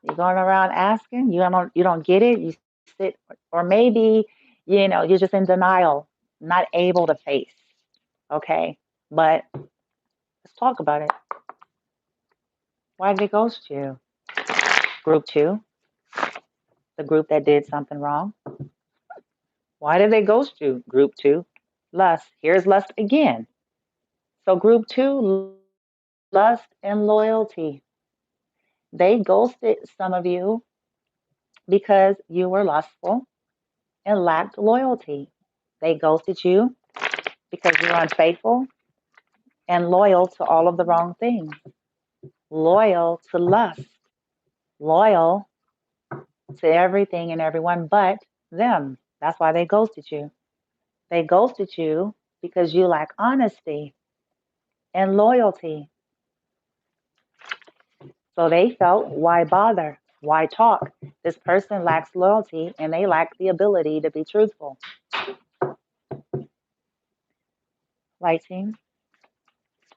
You're going around asking. You don't get it. You sit, or maybe you're just in denial, not able to face. Okay, but let's talk about it. Why did they ghost you? Group two, the group that did something wrong. Why did they ghost you? Group two, lust. Here's lust again. So group two, lust and loyalty. They ghosted some of you because you were lustful and lacked loyalty. They ghosted you because you're unfaithful and loyal to all of the wrong things. Loyal to lust. Loyal to everything and everyone but them. That's why they ghosted you. They ghosted you because you lack honesty and loyalty. So they felt, why bother? Why talk? This person lacks loyalty and they lack the ability to be truthful. Light team.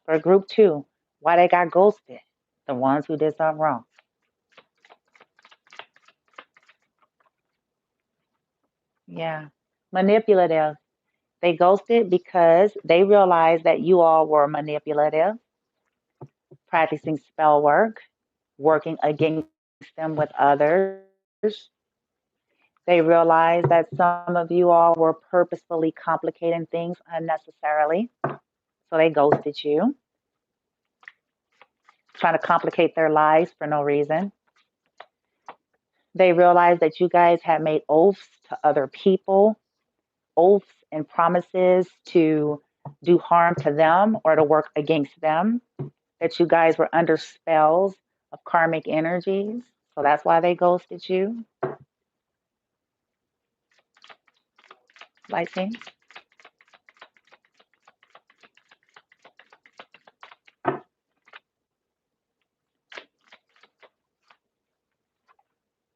For group two, why they got ghosted? The ones who did something wrong. Yeah. Manipulative. They ghosted because they realized that you all were manipulative, practicing spell work, working against them with others. They realized that some of you all were purposefully complicating things unnecessarily. So they ghosted you, trying to complicate their lives for no reason. They realized that you guys had made oaths to other people, oaths and promises to do harm to them or to work against them, that you guys were under spells of karmic energies. So that's why they ghosted you. Lighting.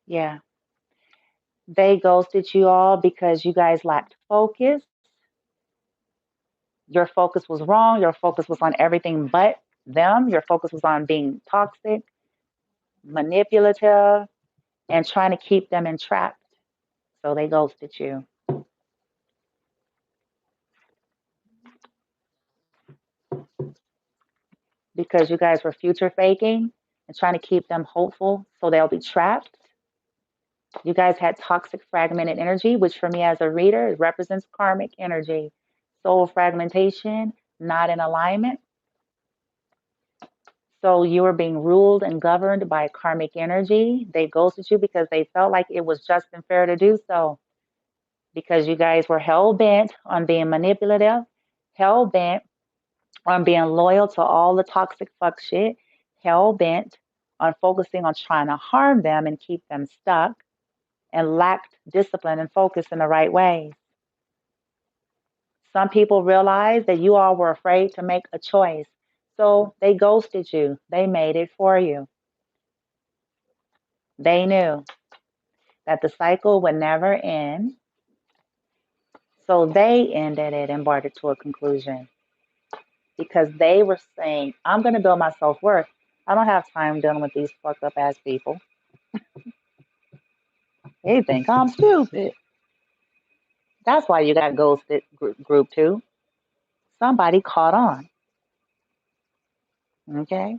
Yeah. They ghosted you all because you guys lacked focus. Your focus was wrong. Your focus was on everything but them. Your focus was on being toxic, manipulative, and trying to keep them entrapped. So they ghosted you. Because you guys were future faking and trying to keep them hopeful so they'll be trapped. You guys had toxic fragmented energy, which for me as a reader, it represents karmic energy. Soul fragmentation, not in alignment. So you were being ruled and governed by karmic energy. They ghosted you because they felt like it was just and fair to do so. Because you guys were hell bent on being manipulative, hell bent on being loyal to all the toxic fuck shit, hell bent on focusing on trying to harm them and keep them stuck, and lacked discipline and focus in the right way. Some people realized that you all were afraid to make a choice. So they ghosted you. They made it for you. They knew that the cycle would never end. So they ended it and brought it to a conclusion because they were saying, I'm going to build my self-worth. I don't have time dealing with these fucked up ass people. They think I'm stupid. That's why you got ghosted, group 2. Somebody caught on. Okay?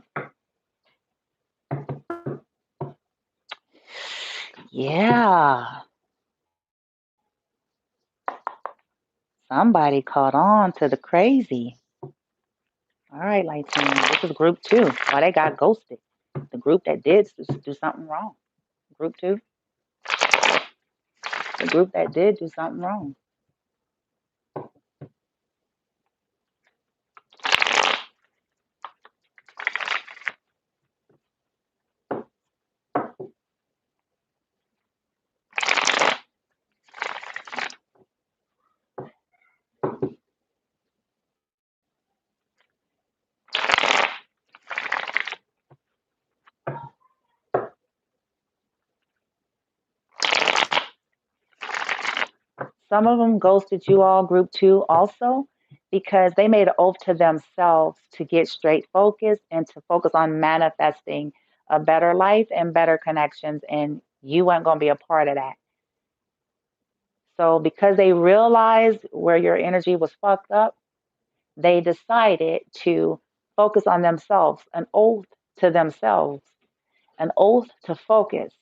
Yeah. Somebody caught on to the crazy. All right, light team. This is group 2. Why they got ghosted? The group that did do something wrong. Group 2. The group that did do something wrong. Some of them ghosted you all, group 2, also, because they made an oath to themselves to get straight focused and to focus on manifesting a better life and better connections. And you weren't going to be a part of that. So because they realized where your energy was fucked up, they decided to focus on themselves, an oath to themselves, an oath to focus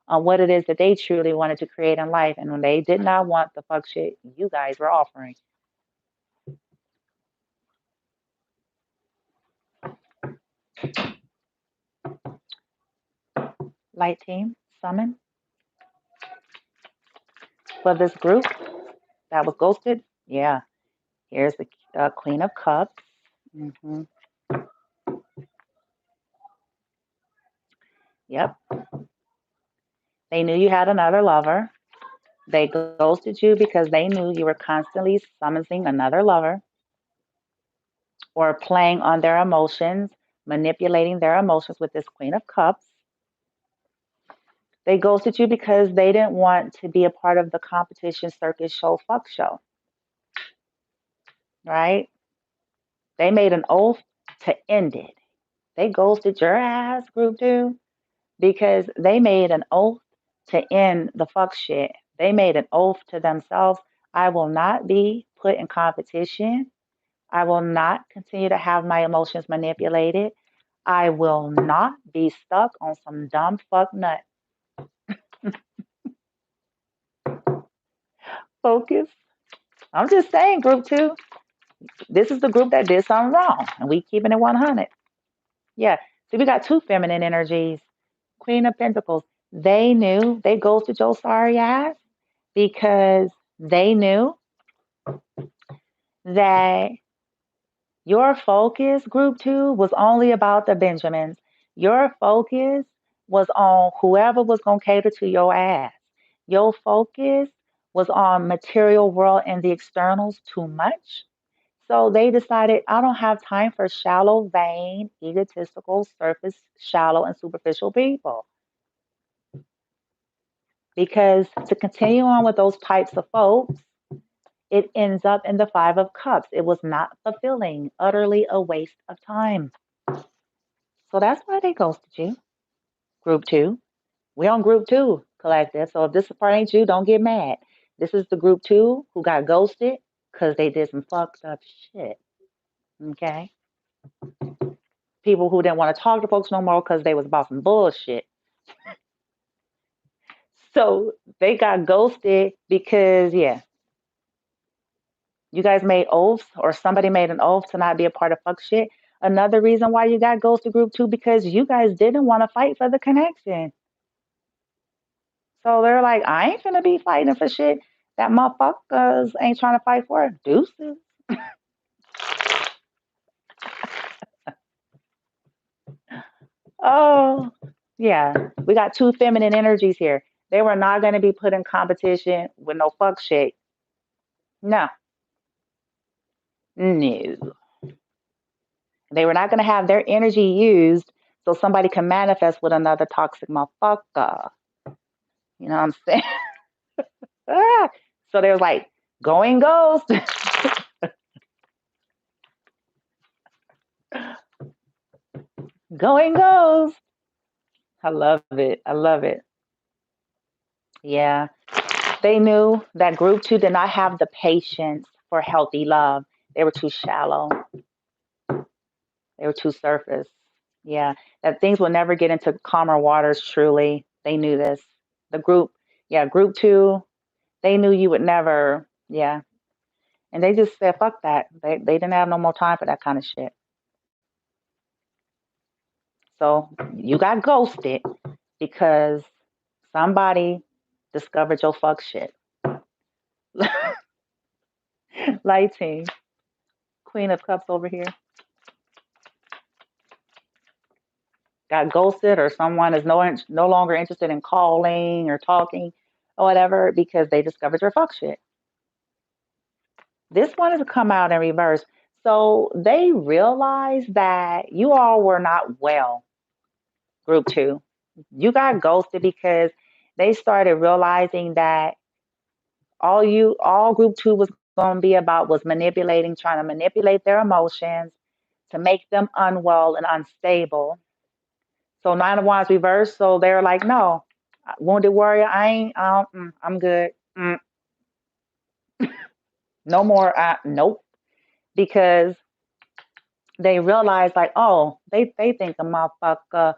on what it is that they truly wanted to create in life. And when they did not want the fuck shit you guys were offering. Light team, summon for this group that was ghosted. Yeah, here's the Queen of Cups. Hmm. Yep, they knew you had another lover. They ghosted you because they knew you were constantly summoning another lover or playing on their emotions, manipulating their emotions with this Queen of Cups. They ghosted you because they didn't want to be a part of the competition circus show fuck show, right? They made an oath to end it. They ghosted your ass, group 2, because they made an oath to end the fuck shit. They made an oath to themselves. I will not be put in competition. I will not continue to have my emotions manipulated. I will not be stuck on some dumb fuck nut. Focus. I'm just saying, group 2, this is the group that did something wrong, and we keeping it 100. Yeah. See, we got 2 feminine energies. Queen of Pentacles. They knew they ghosted your sorry ass because they knew that your focus, group 2, was only about the Benjamins. Your focus was on whoever was going to cater to your ass. Your focus was on material world and the externals too much. So they decided, I don't have time for shallow, vain, egotistical, surface, shallow, and superficial people. Because to continue on with those types of folks, it ends up in the 5 of Cups. It was not fulfilling, utterly a waste of time. So that's why they ghosted you. Group 2. We on group 2 collective. So if this part ain't you, don't get mad. This is the group 2 who got ghosted because they did some fucked up shit. Okay? People who didn't want to talk to folks no more because they was about some bullshit. So they got ghosted because, yeah, you guys made oaths or somebody made an oath to not be a part of fuck shit. Another reason why you got ghosted, group 2, because you guys didn't want to fight for the connection. So they're like, I ain't finna be fighting for shit that motherfuckers ain't trying to fight for. Deuces. Oh, yeah. We got 2 feminine energies here. They were not going to be put in competition with no fuck shit. No. No. They were not going to have their energy used so somebody can manifest with another toxic motherfucker. You know what I'm saying? Ah. So they was like, going ghost. Going goes. I love it. I love it. Yeah. They knew that group two did not have the patience for healthy love. They were too shallow. They were too surface. Yeah. That things will never get into calmer waters truly. They knew this. The group, yeah, group two, they knew you would never, yeah. And they just said, fuck that. They didn't have no more time for that kind of shit. So you got ghosted because somebody discovered your fuck shit. Lighting. Queen of Cups over here. Got ghosted, or someone is no longer interested in calling or talking or whatever because they discovered your fuck shit. This one has come out in reverse. So they realized that you all were not well, group two. You got ghosted because they started realizing that all group two was going to be about was manipulating, trying to manipulate their emotions to make them unwell and unstable. So Nine of Wands reversed. So they're like, no, wounded warrior, I'm good. No more. Nope. Because they realize like, oh, they think a motherfucker.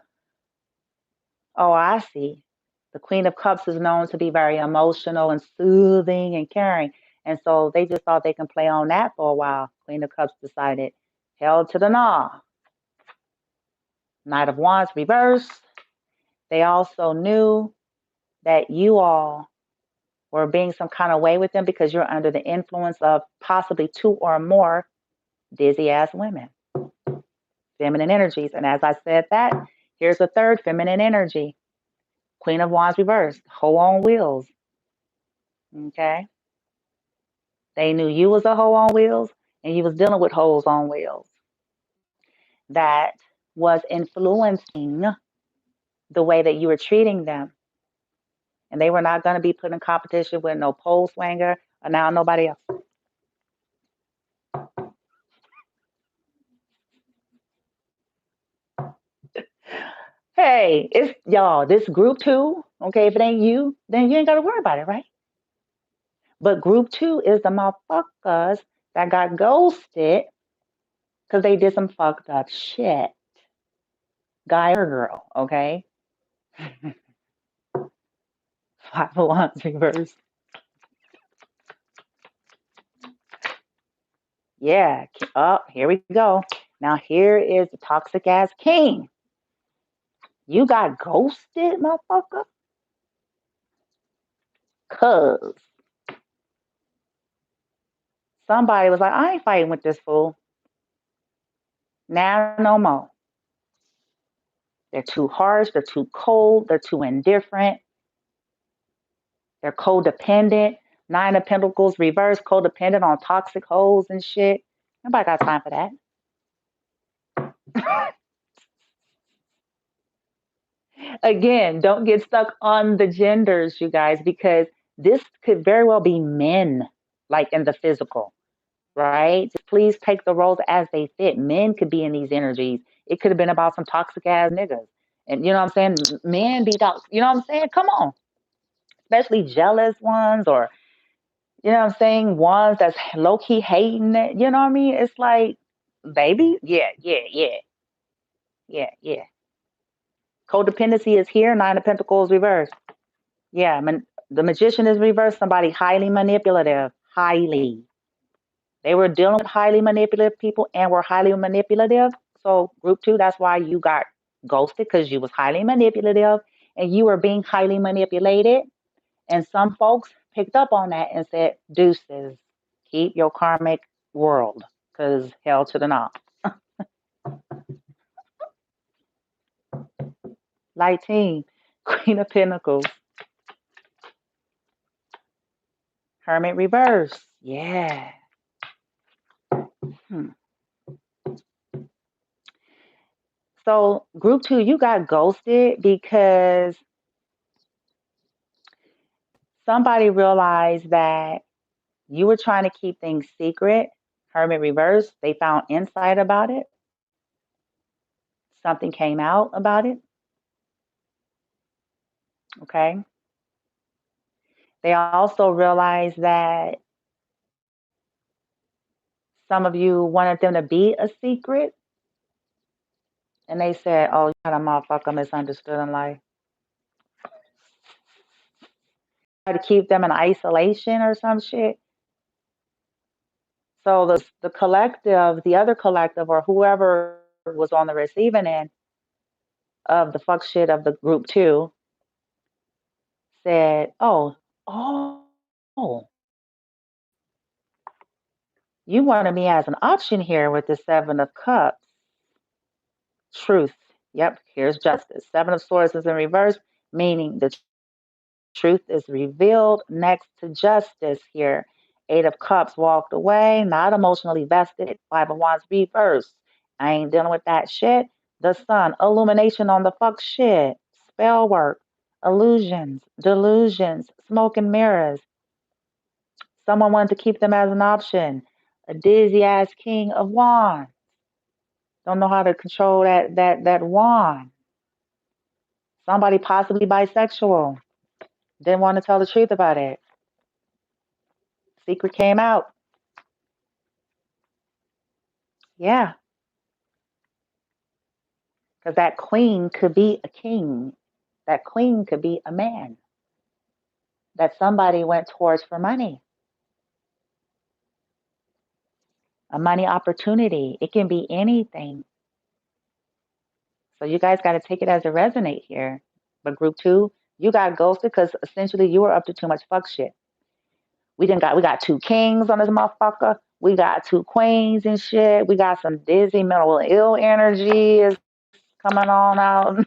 Oh, I see. The Queen of Cups is known to be very emotional and soothing and caring. And so they just thought they can play on that for a while. Queen of Cups decided, hell to the nah. Knight of Wands reversed. They also knew that you all were being some kind of way with them because you're under the influence of possibly two or more dizzy ass women, feminine energies. And as I said that, here's a third feminine energy. Queen of Wands reversed, hoe on wheels. Okay. They knew you was a hoe on wheels and you was dealing with hoes on wheels that was influencing the way that you were treating them. And they were not going to be put in competition with no pole swinger or now nobody else. Hey, it's y'all, this group two, okay, if it ain't you, then you ain't got to worry about it, right? But group two is the motherfuckers that got ghosted because they did some fucked up shit. Guy or girl, okay? Five of Wands reverse. Yeah. Oh, here we go. Now here is the toxic ass king. You got ghosted, motherfucker? Cause somebody was like, I ain't fighting with this fool. Now no more. They're too harsh, they're too cold, they're too indifferent, they're codependent. Nine of Pentacles reverse, codependent on toxic hoes and shit. Nobody got time for that. Again, don't get stuck on the genders, you guys, because this could very well be men, like in the physical, right? Just please take the roles as they fit. Men could be in these energies. It could have been about some toxic ass niggas. And you know what I'm saying? Men be toxic. You know what I'm saying? Come on. Especially jealous ones, or, you know what I'm saying? Ones that's low key hating it. You know what I mean? It's like, baby, yeah. Codependency is here. Nine of Pentacles reversed. Yeah, the magician is reversed. Somebody highly manipulative. Highly. They were dealing with highly manipulative people and were highly manipulative. So group two, that's why you got ghosted, because you was highly manipulative and you were being highly manipulated. And some folks picked up on that and said, deuces, keep your karmic world, because hell to the nah. Light team, Queen of Pentacles, Hermit reverse. Yeah. Hmm. So group two, you got ghosted because somebody realized that you were trying to keep things secret. Hermit reverse. They found insight about it. something came out about it. Okay. They also realized that some of you wanted them to be a secret, and they said, "Oh, you got a motherfucker misunderstood in life." Try to keep them in isolation or some shit. So the collective, the other collective, or whoever was on the receiving end of the fuck shit of the group two said, "Oh, you wanted me as an option here with the Seven of Cups. Truth. Yep, here's justice. Seven of Swords is in reverse, meaning the truth is revealed next to justice here. Eight of Cups walked away, not emotionally vested. Five of Wands reverse. I ain't dealing with that shit. The Sun, illumination on the fuck shit. Spell work, illusions, delusions, smoke and mirrors. Someone wanted to keep them as an option. A dizzy ass King of Wands. Don't know how to control that wand. Somebody possibly bisexual. Didn't want to tell the truth about it. Secret came out. Yeah, because that queen could be a king. That queen could be a man that somebody went towards for money, a money opportunity. It can be anything. So you guys got to take it as a resonate here. But group two, you got ghosted because essentially you were up to too much fuck shit. We got two kings on this motherfucker. We got two queens and shit. We got some dizzy mental ill energy is coming on out.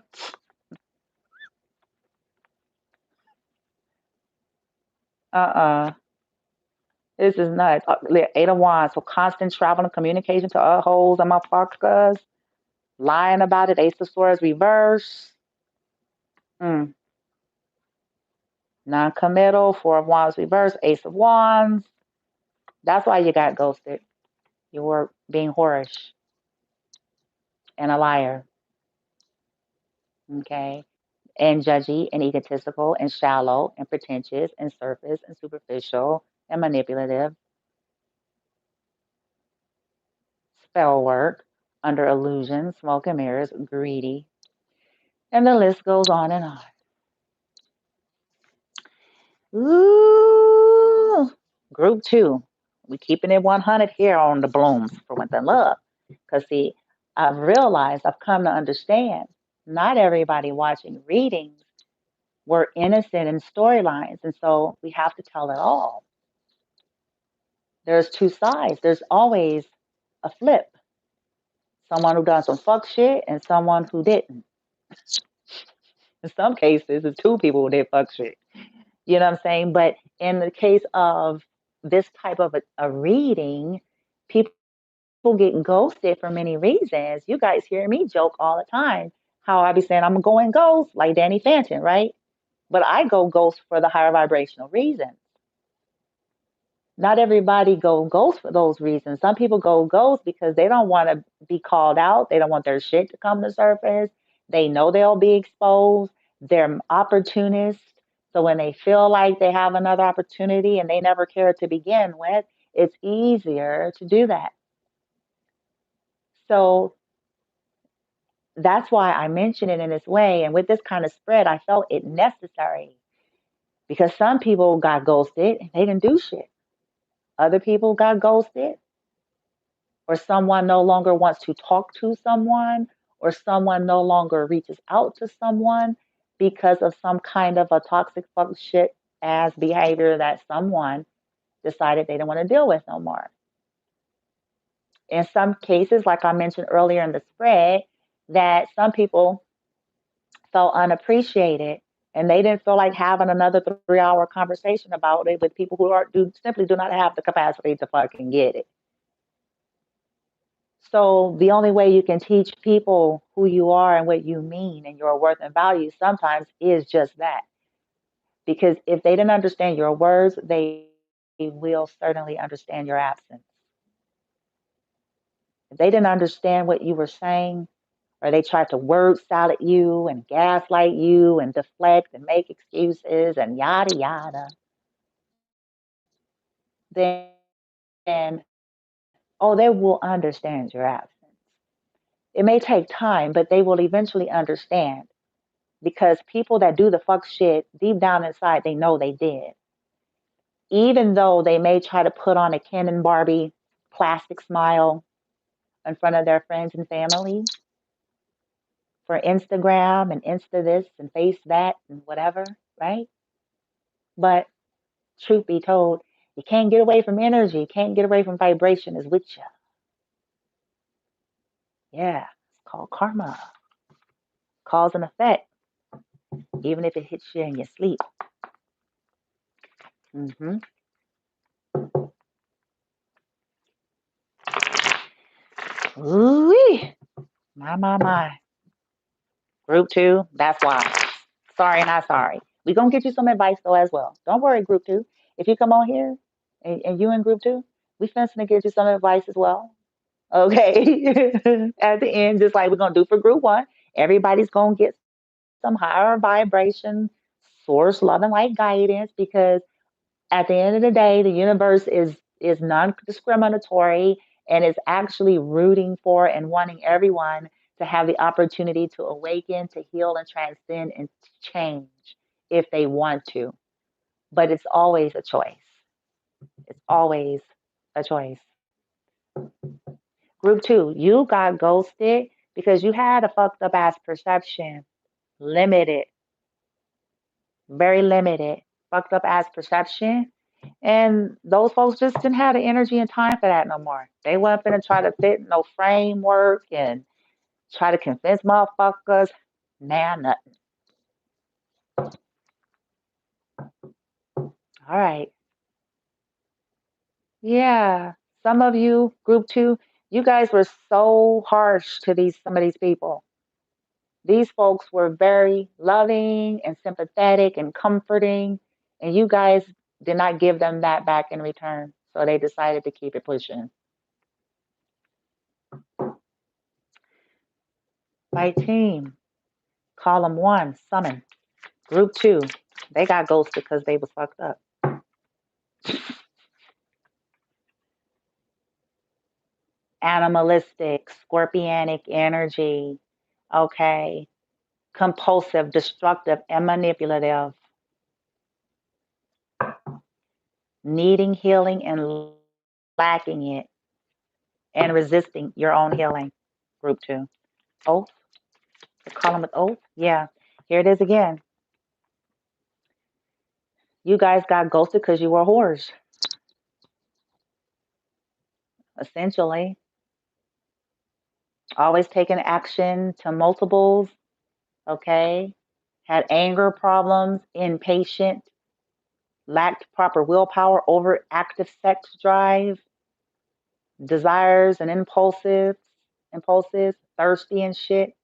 uh-uh. This is nuts. Eight of Wands, so constant travel and communication to other hoes and motherfuckers. Lying about it. Ace of Swords reverse. Mm. Non-committal. Four of Wands reverse. Ace of Wands. That's why you got ghosted. You were being whorish and a liar. Okay. And judgy and egotistical and shallow and pretentious and surface and superficial and manipulative. Spell work. Under illusion. Smoke and mirrors. Greedy. And the list goes on and on. Ooh, group two. We keeping it 100 here on the blooms for Winter and Love. Because, see, I've realized, I've come to understand, not everybody watching readings were innocent in storylines. And so we have to tell it all. There's two sides. There's always a flip. Someone who done some fuck shit and someone who didn't. In some cases, it's two people who did fuck shit. You know what I'm saying? But in the case of this type of a reading, people get ghosted for many reasons. You guys hear me joke all the time how I be saying I'm going ghost like Danny Phantom, right? But I go ghost for the higher vibrational reasons. Not everybody go ghost for those reasons. Some people go ghost because they don't want to be called out. They don't want their shit to come to surface. They know they'll be exposed. They're opportunists. So when they feel like they have another opportunity and they never cared to begin with, it's easier to do that. So that's why I mention it in this way. And with this kind of spread, I felt it necessary because some people got ghosted and they didn't do shit. Other people got ghosted, or someone no longer wants to talk to someone, or someone no longer reaches out to someone because of some kind of a toxic fuck shit ass behavior that someone decided they don't want to deal with no more. In some cases, like I mentioned earlier in the spread, that some people felt unappreciated and they didn't feel like having another 3 hour conversation about it with people who simply do not have the capacity to fucking get it. So the only way you can teach people who you are and what you mean and your worth and value sometimes is just that. Because if they didn't understand your words, they will certainly understand your absence. If they didn't understand what you were saying or they try to word salad you and gaslight you and deflect and make excuses and yada yada, then, oh, they will understand your absence. It may take time, but they will eventually understand because people that do the fuck shit deep down inside, they know they did. Even though they may try to put on a Ken and Barbie plastic smile in front of their friends and family for Instagram and Insta this and Face that and whatever, right? But truth be told, you can't get away from energy, you can't get away from vibration is with you. Yeah, it's called karma, cause and effect, even if it hits you in your sleep. Mm-hmm. Ooh-wee. My. Group two, that's why. Sorry, not sorry. We're going to get you some advice, though, as well. Don't worry, group two. If you come on here and you in group two, we finna get you some advice as well. Okay. At the end, just like we're going to do for group one, everybody's going to get some higher vibration, source, love, and light guidance because at the end of the day, the universe is non-discriminatory and is actually rooting for and wanting everyone to have the opportunity to awaken, to heal, and transcend and to change if they want to. But it's always a choice. It's always a choice. Group two, you got ghosted because you had a fucked up ass perception. Limited, very limited, fucked up ass perception. And those folks just didn't have the energy and time for that no more. They weren't gonna try to fit no framework and try to convince motherfuckers. Nah, nothing. All right. Yeah. Some of you, group two, you guys were so harsh to some of these people. These folks were very loving and sympathetic and comforting, and you guys did not give them that back in return. So they decided to keep it pushing. By team, column one, summon. Group two, they got ghosted because they was fucked up. Animalistic, scorpionic energy, okay, compulsive, destructive, and manipulative, needing healing and lacking it, and resisting your own healing. Group two. Oath, the column with oath. Yeah, here it is again. You guys got ghosted because you were whores, essentially. Always taking action to multiples, okay? Had anger problems, impatient, lacked proper willpower, overactive sex drive, desires and impulsive, thirsty and shit,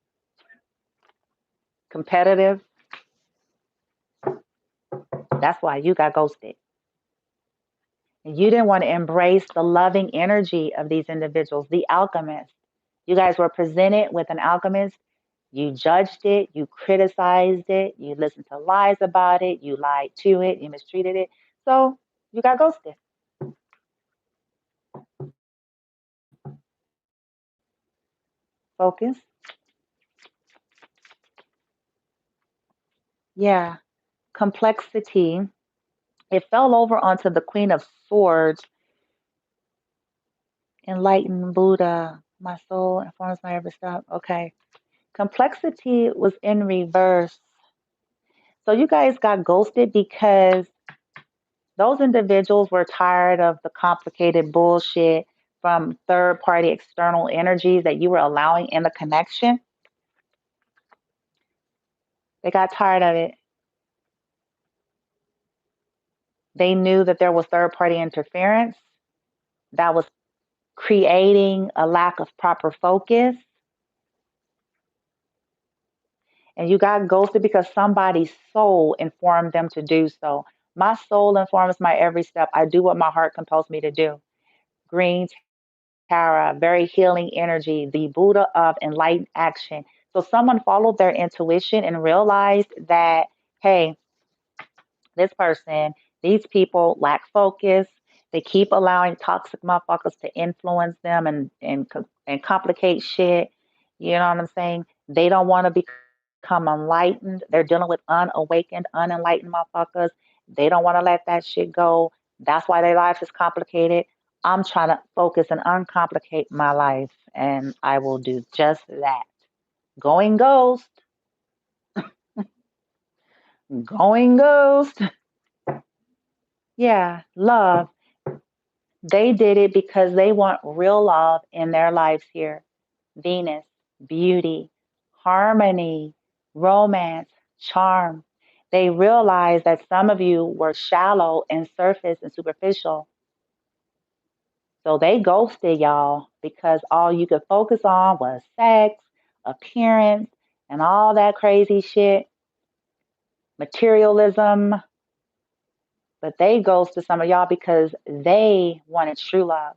competitive. That's why you got ghosted. And you didn't want to embrace the loving energy of these individuals, the alchemist. You guys were presented with an alchemist. You judged it, you criticized it, you listened to lies about it, you lied to it, you mistreated it. So you got ghosted. Focus. Yeah. Complexity. It fell over onto the Queen of Swords, enlightened Buddha. My soul informs my every step. Okay. Complexity was in reverse. So you guys got ghosted because those individuals were tired of the complicated bullshit from third party external energies that you were allowing in the connection. They got tired of it. They knew that there was third party interference that was creating a lack of proper focus. And you got ghosted because somebody's soul informed them to do so. My soul informs my every step. I do what my heart compels me to do. Green Tara, very healing energy, the Buddha of enlightened action. So someone followed their intuition and realized that, hey, this person, these people lack focus. They keep allowing toxic motherfuckers to influence them and complicate shit. You know what I'm saying? They don't want to become enlightened. They're dealing with unawakened, unenlightened motherfuckers. They don't want to let that shit go. That's why their life is complicated. I'm trying to focus and uncomplicate my life, and I will do just that. Going ghost, going ghost. Yeah, love. They did it because they want real love in their lives here. Venus, beauty, harmony, romance, charm. They realized that some of you were shallow and surface and superficial. So they ghosted y'all because all you could focus on was sex, appearance, and all that crazy shit, materialism. But they ghosted some of y'all because they wanted true love,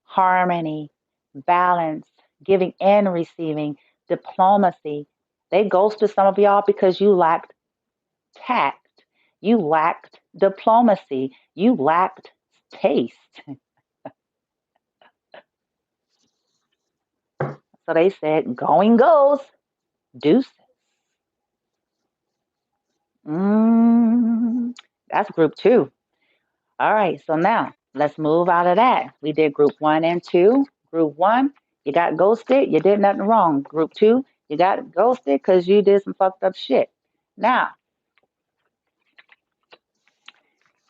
harmony, balance, giving and receiving, diplomacy. They ghosted some of y'all because you lacked tact. You lacked diplomacy. You lacked taste. So they said, going goes, deuces. Mm, that's group 2. All right, so now let's move out of that. We did group 1 and 2. Group 1, you got ghosted, you did nothing wrong. Group 2, you got ghosted because you did some fucked up shit. Now,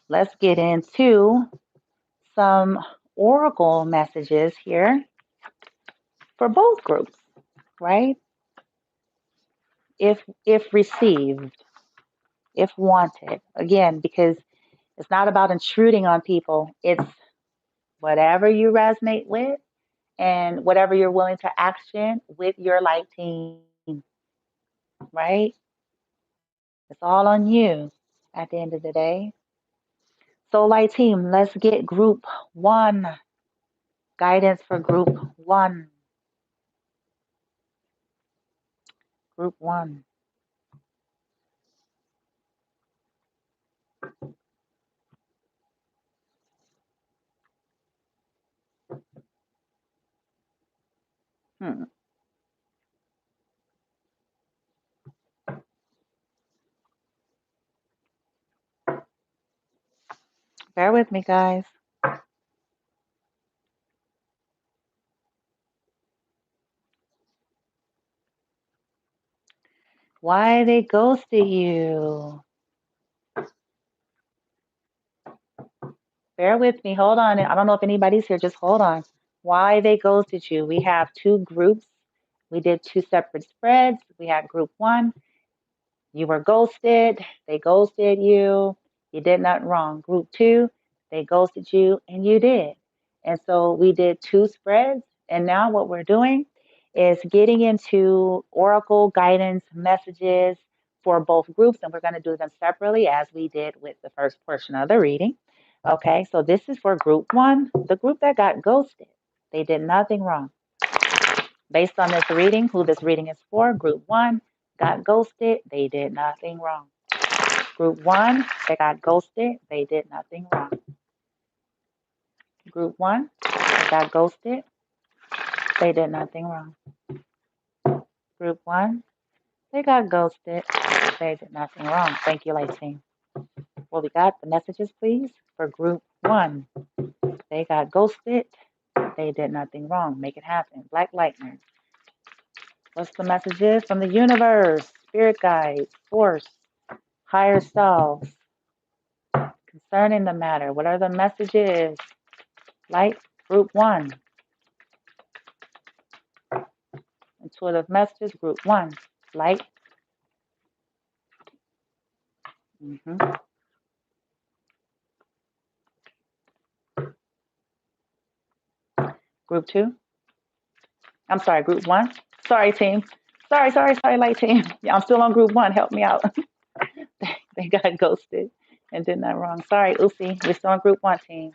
let's get into some oracle messages here for both groups, right? If received, if wanted. Again, because it's not about intruding on people. It's whatever you resonate with and whatever you're willing to action with your light team, right? It's all on you at the end of the day. So, light team, let's get group 1. Guidance for group 1. Group 1. Hmm. Bear with me, guys. Why they ghosted you? Bear with me. Hold on. I don't know if anybody's here. Just hold on. Why they ghosted you? We have 2 groups. We did 2 separate spreads. We had group 1. You were ghosted. They ghosted you. You did nothing wrong. Group 2, they ghosted you and you did. And so we did 2 spreads. And now what we're doing is getting into oracle guidance messages for both groups. And we're going to do them separately as we did with the first portion of the reading. Okay, so this is for group 1, the group that got ghosted. They did nothing wrong. Based on this reading, who this reading is for, group 1 got ghosted. They did nothing wrong. Group 1, they got ghosted. They did nothing wrong. Group 1, they got ghosted. They did nothing wrong. Group 1, they got ghosted. They did nothing wrong. Thank you, light team. Well, we got the messages, please, for group 1. They got ghosted. They did nothing wrong. Make it happen. Black lightning. What's the messages from the universe, spirit guides, force, higher selves concerning the matter? What are the messages? Light, group 1. Intuitive messages, group 1. Light. Group 2. I'm sorry, group 1. Sorry, team. Sorry, light team. Yeah, I'm still on group 1. Help me out. They got ghosted and did that wrong. Sorry, Ufi. We're still on group 1, team.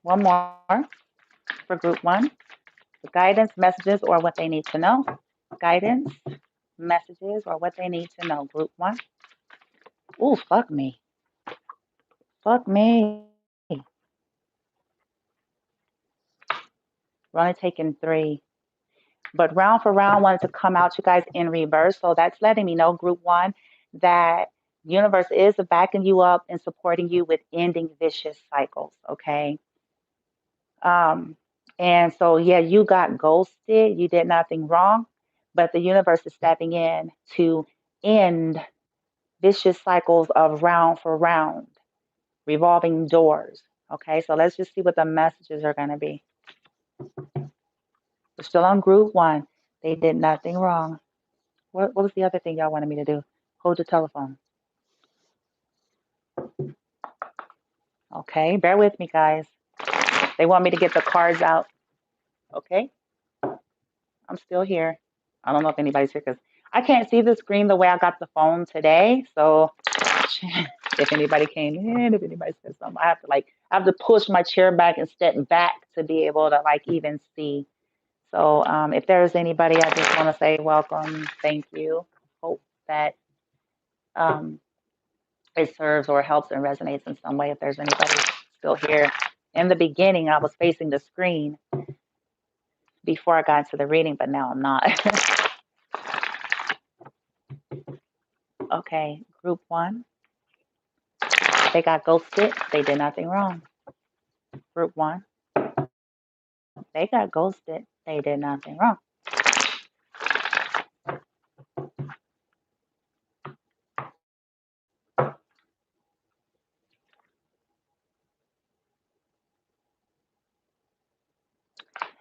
One more for group one. The guidance, messages, or what they need to know. Guidance, messages, or what they need to know. Group one. Ooh, fuck me. Fuck me. We're only taking three. But round for round wanted to come out, you guys, in reverse. So that's letting me know, group one, that universe is backing you up and supporting you with ending vicious cycles. Okay. Um, and so, yeah, you got ghosted. You did nothing wrong, but the universe is stepping in to end vicious cycles of round for round, revolving doors. Okay, so let's just see what the messages are going to be. We're still on group one. They did nothing wrong. What was the other thing y'all wanted me to do? Hold your telephone. Okay, bear with me, guys. They want me to get the cards out. Okay, I'm still here. I don't know if anybody's here because I can't see the screen the way I got the phone today. So if anybody came in, if anybody said something, I have to push my chair back and step back to be able to even see. So if there's anybody, I just want to say welcome, thank you. Hope that um, it serves or helps and resonates in some way. If there's anybody still here, in the beginning, I was facing the screen before I got into the reading, but now I'm not. Okay, group one, they got ghosted. They did nothing wrong. Group one, they got ghosted. They did nothing wrong.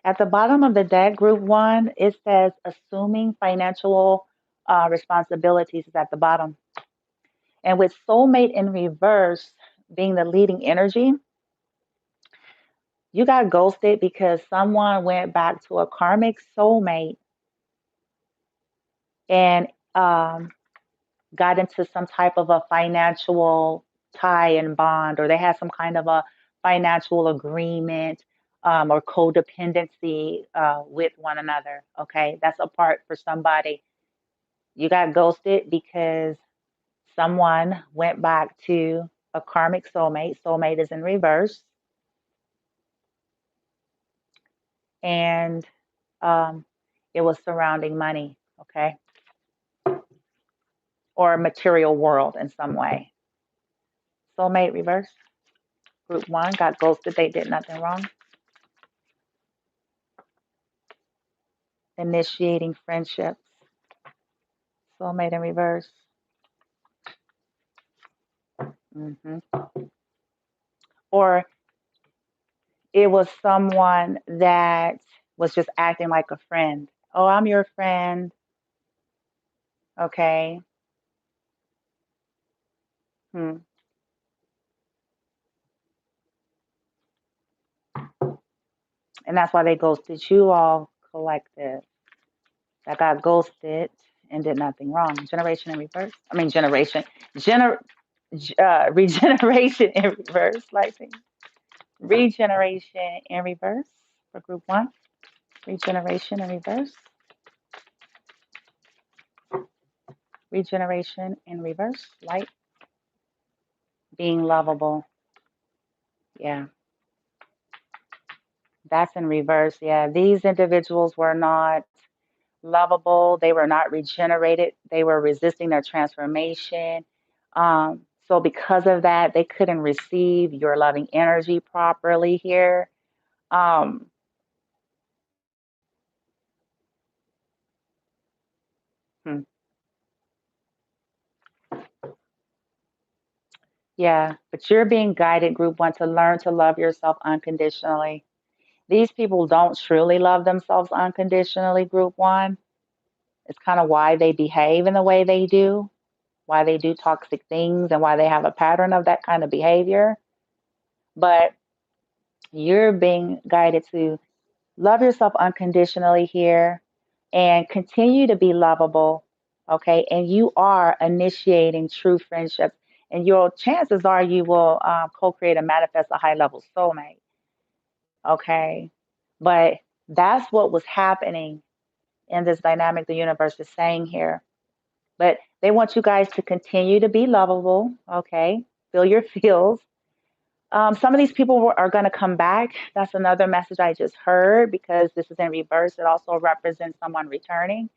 At the bottom of the deck, group one, it says assuming financial responsibilities is at the bottom. And with soulmate in reverse being the leading energy, you got ghosted because someone went back to a karmic soulmate and got into some type of a financial tie and bond, or they had some kind of a financial agreement or codependency with one another. Okay, that's a part for somebody. You got ghosted because someone went back to a karmic soulmate. Soulmate is in reverse. And it was surrounding money, okay, or material world in some way. Soulmate reverse. Group one got ghosted. They did nothing wrong. Initiating friendships. Soulmate in reverse. hmm Or it was someone that was just acting like a friend. Oh, I'm your friend. Okay. Hmm. And that's why they ghosted you all collective. That got ghosted and did nothing wrong. Generation in reverse. I mean, gener, regeneration in reverse. Regeneration in reverse for group one. Regeneration in reverse. Regeneration in reverse. Light. Being lovable. Yeah, that's in reverse. Yeah, these individuals were not lovable. They were not regenerated. They were resisting their transformation. So because of that, they couldn't receive your loving energy properly here. Um, hmm, yeah, but you're being guided, group one, to learn to love yourself unconditionally. These people don't truly love themselves unconditionally, group one. It's kind of why they behave in the way they do, why they do toxic things, and why they have a pattern of that kind of behavior. But you're being guided to love yourself unconditionally here and continue to be lovable. Okay. And you are initiating true friendships. And your chances are you will co create and manifest a high level soulmate. Okay. But that's what was happening in this dynamic the universe is saying here. But they want you guys to continue to be lovable. Okay. Feel your feels. Some of these people are going to come back. That's another message I just heard because this is in reverse. It also represents someone returning.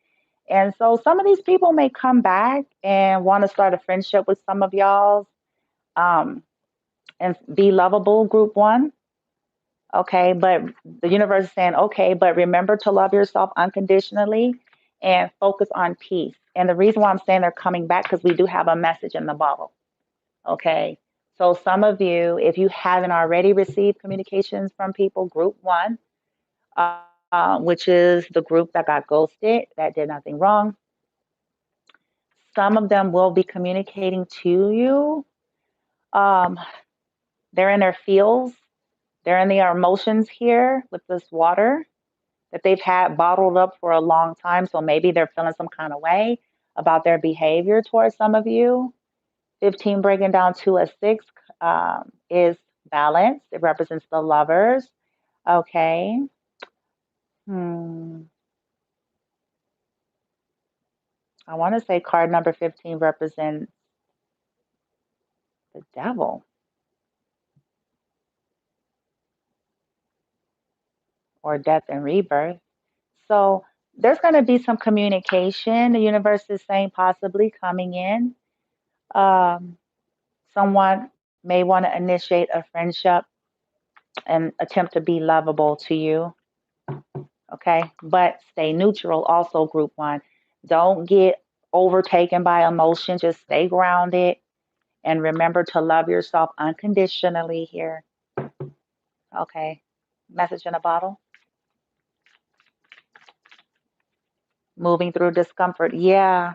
And so some of these people may come back and want to start a friendship with some of y'all, um, and be lovable, group one. Okay. But the universe is saying, okay, but remember to love yourself unconditionally and focus on peace. And the reason why I'm saying they're coming back, because we do have a message in the bottle. Okay. So some of you, if you haven't already received communications from people, group one, which is the group that got ghosted, that did nothing wrong, some of them will be communicating to you. Um, they're in their feels, they're in their emotions here with this water that they've had bottled up for a long time. So maybe they're feeling some kind of way about their behavior towards some of you. 15 breaking down to a 6 is balance. It represents the lovers. Okay. Hmm. I want to say card number 15 represents the devil or death and rebirth. So there's going to be some communication. The universe is saying possibly coming in. Um, Someone may want to initiate a friendship and attempt to be lovable to you. Okay. But stay neutral, also, group one. Don't get overtaken by emotion. Just stay grounded and remember to love yourself unconditionally here. Okay. Message in a bottle. Moving through discomfort. Yeah.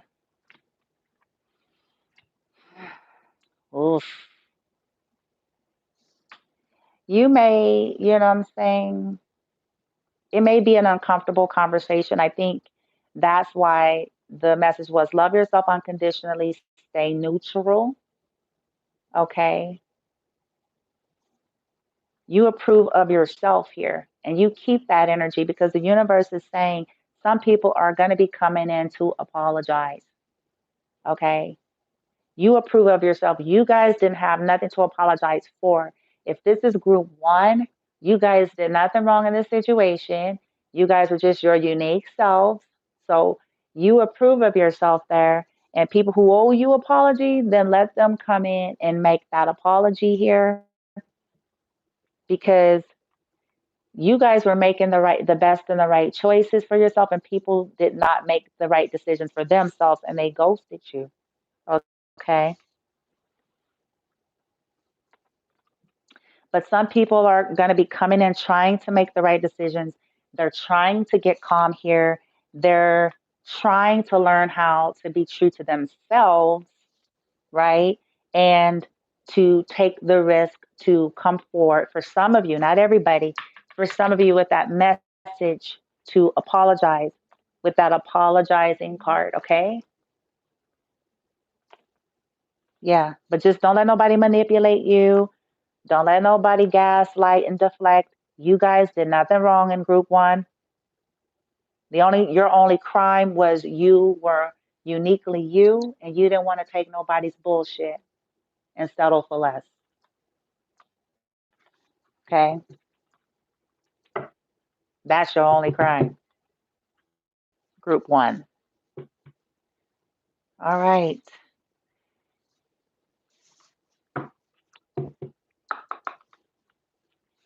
Oof. You may, you know what I'm saying? It may be an uncomfortable conversation. I think that's why the message was love yourself unconditionally, stay neutral. Okay. You approve of yourself here and you keep that energy because the universe is saying some people are going to be coming in to apologize. Okay. You approve of yourself. You guys didn't have nothing to apologize for. If this is group one, you guys did nothing wrong in this situation. You guys are just your unique selves. So you approve of yourself there. And people who owe you apology, then let them come in and make that apology here because you guys were making the best and the right choices for yourself, and people did not make the right decisions for themselves and they ghosted you. Okay. But some people are going to be coming in trying to make the right decisions. They're trying to get calm here. They're trying to learn how to be true to themselves, right? And to take the risk to come forward for some of you, not everybody, for some of you with that message to apologize with that apologizing card, okay? Yeah, but just don't let nobody manipulate you. Don't let nobody gaslight and deflect. You guys did nothing wrong in group one. Your only crime was you were uniquely you and you didn't want to take nobody's bullshit and settle for less. Okay? That's your only crime. Group one. All right.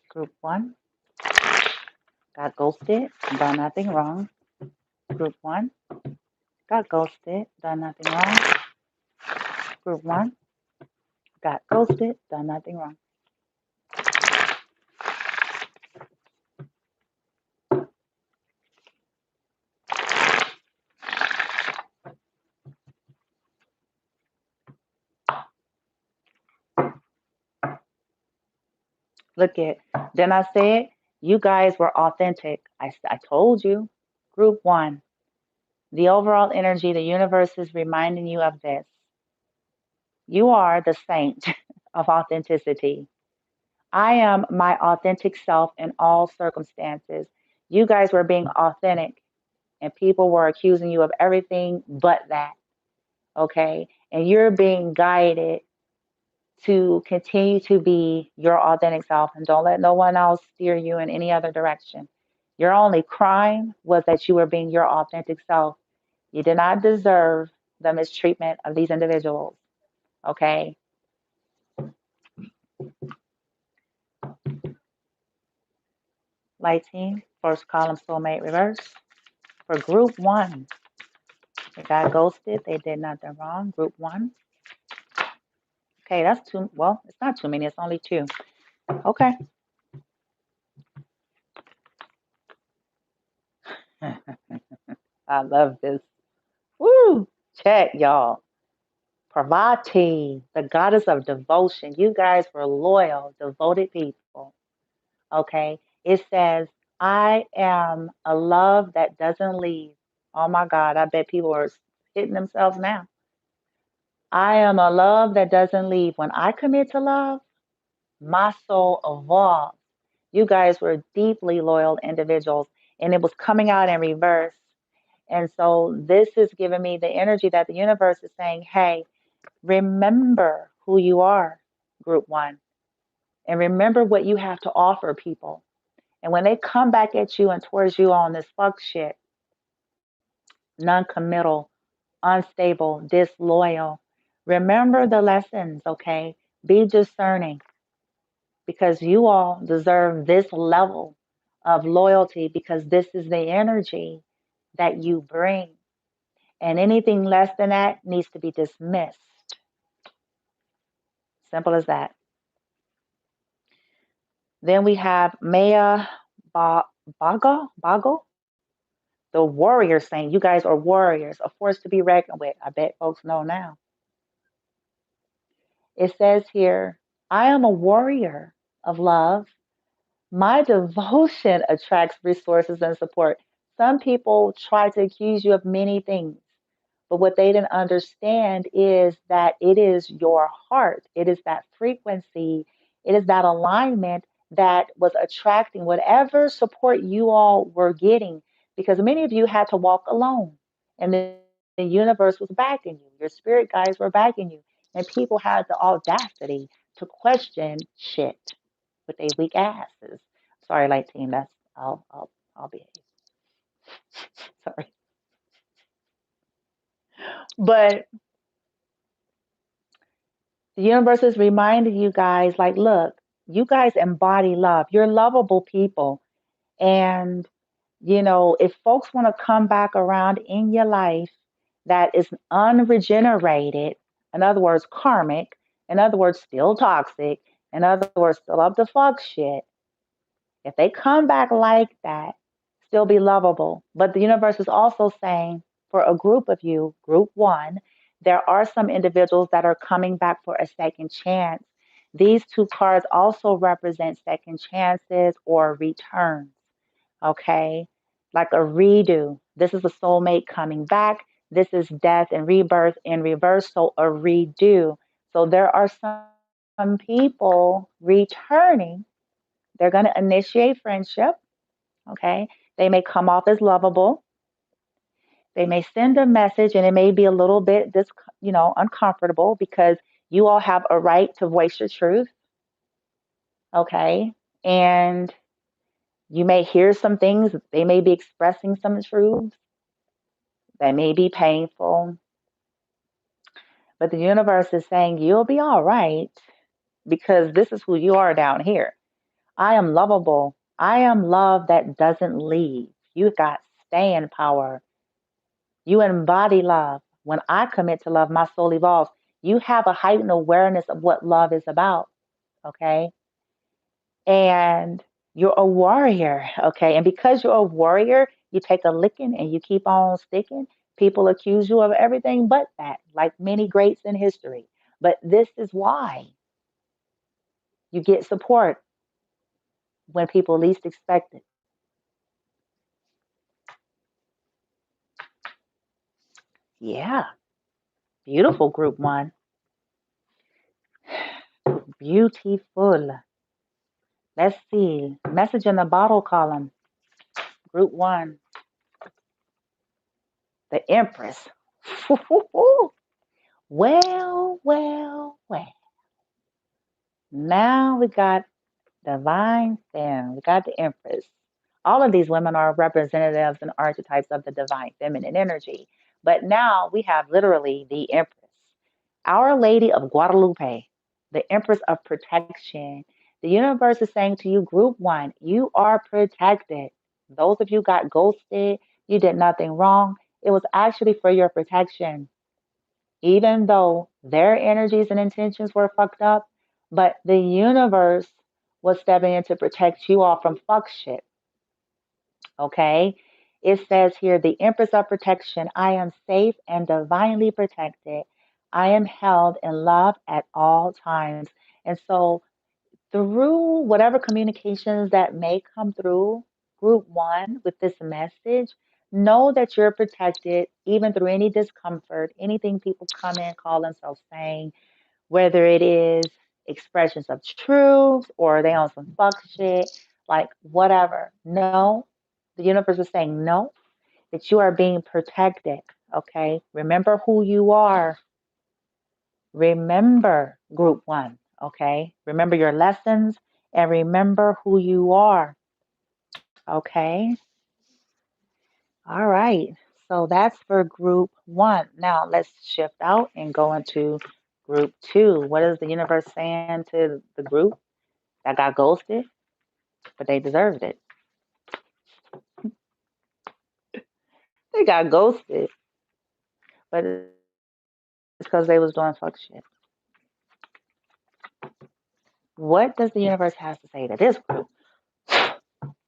Group one. Got ghosted. Done nothing wrong. Group one. Got ghosted. Done nothing wrong. Group one. Got ghosted. Done nothing wrong. Look at, then I said, you guys were authentic. I told you. Group one, the overall energy, the universe is reminding you of this. You are the saint of authenticity. I am my authentic self in all circumstances. You guys were being authentic, and people were accusing you of everything but that. Okay. And you're being guided to continue to be your authentic self and don't let no one else steer you in any other direction. Your only crime was that you were being your authentic self. You did not deserve the mistreatment of these individuals. Okay. Light team, first column soulmate reverse. For group one, they got ghosted. They did nothing wrong. Group one. Okay, that's two. Well, it's not too many. It's only two. Okay. I love this. Woo! Check, y'all. Parvati, the goddess of devotion. You guys were loyal, devoted people. Okay. It says, I am a love that doesn't leave. Oh my God. I bet people are hitting themselves now. I am a love that doesn't leave. When I commit to love, my soul evolves. You guys were deeply loyal individuals, and it was coming out in reverse. And so this is giving me the energy that the universe is saying, hey, remember who you are, group one, and remember what you have to offer people. And when they come back at you and towards you on this fuck shit, non-committal, unstable, disloyal, remember the lessons, okay? Be discerning because you all deserve this level of loyalty because this is the energy that you bring. And anything less than that needs to be dismissed. Simple as that. Then we have Maya Bago, the warrior saying, you guys are warriors, a force to be reckoned with. I bet folks know now. It says here, I am a warrior of love. My devotion attracts resources and support. Some people try to accuse you of many things, but what they didn't understand is that it is your heart, it is that frequency, it is that alignment that was attracting whatever support you all were getting, because many of you had to walk alone, and the universe was backing you, your spirit guides were backing you, and people had the audacity to question shit with their weak asses. Sorry, light team. That's I'll behave. Sorry, but the universe is reminding you guys, like, look, you guys embody love. You're lovable people, and if folks want to come back around in your life that is unregenerated, in other words, karmic, in other words, still toxic, in other words, still up to fuck shit. If they come back like that, still be lovable. But the universe is also saying for a group of you, group one, there are some individuals that are coming back for a second chance. These two cards also represent second chances or returns, okay? Like a redo. This is a soulmate coming back. This is death and rebirth in reverse, so a redo. So there are some people returning. They're going to initiate friendship, okay? They may come off as lovable. They may send a message and it may be a little bit uncomfortable because you all have a right to voice your truth, okay? And you may hear some things, they may be expressing some truths that may be painful, but the universe is saying you'll be all right because this is who you are down here. I am lovable. I am love that doesn't leave. You got staying power. You embody love. When I commit to love, my soul evolves. You have a heightened awareness of what love is about, okay? And you're a warrior, okay? And because you're a warrior, you take a licking and you keep on sticking. People accuse you of everything but that, like many greats in history. But this is why you get support when people least expect it. Yeah, beautiful group one. Beautiful. Let's see. Message in the bottle column. Group 1. The Empress. Well, well, well. Now we got Divine Femme. We got the Empress. All of these women are representatives and archetypes of the divine feminine energy. But now we have literally the Empress, Our Lady of Guadalupe, the Empress of Protection. The universe is saying to you, Group 1, you are protected. Those of you got ghosted, you did nothing wrong. It was actually for your protection, even though their energies and intentions were fucked up, but the universe was stepping in to protect you all from fuck shit. Okay? It says here, the Empress of Protection, I am safe and divinely protected. I am held in love at all times. And so, through whatever communications that may come through Group 1 with this message, know that you're protected even through any discomfort, anything people come in, call themselves saying, whether it is expressions of truth or they on some fuck shit, like whatever. No, the universe is saying no, that you are being protected. Okay. Remember who you are. Remember Group 1. Okay. Remember your lessons and remember who you are. Okay. All right. So that's for Group 1. Now let's shift out and go into Group 2. What is the universe saying to the group that got ghosted, but they deserved it? They got ghosted, but it's because they was doing fuck shit. What does the universe have to say to this group?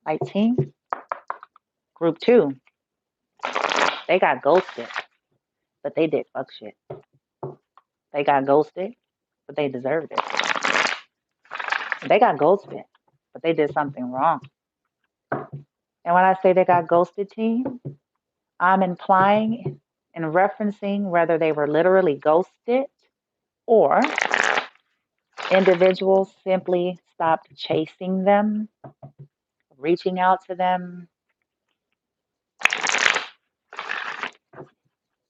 Like team, Group 2, they got ghosted, but they did fuck shit. They got ghosted, but they deserved it. They got ghosted, but they did something wrong. And when I say they got ghosted, team, I'm implying and referencing whether they were literally ghosted or individuals simply stopped chasing them, reaching out to them,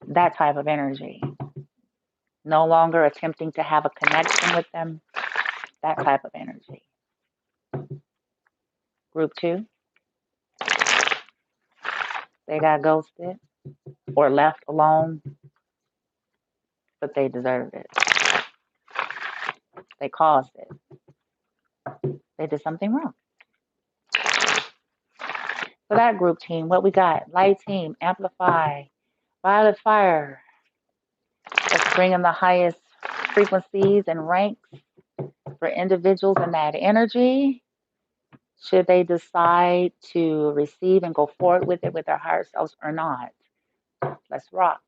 that type of energy. No longer attempting to have a connection with them, that type of energy. Group 2, they got ghosted or left alone, but they deserved it. They caused it. They did something wrong. So that group team, what we got? Light team, amplify, violet fire. Let's bring in the highest frequencies and ranks for individuals in that energy. Should they decide to receive and go forward with it with their higher selves or not? Let's rock.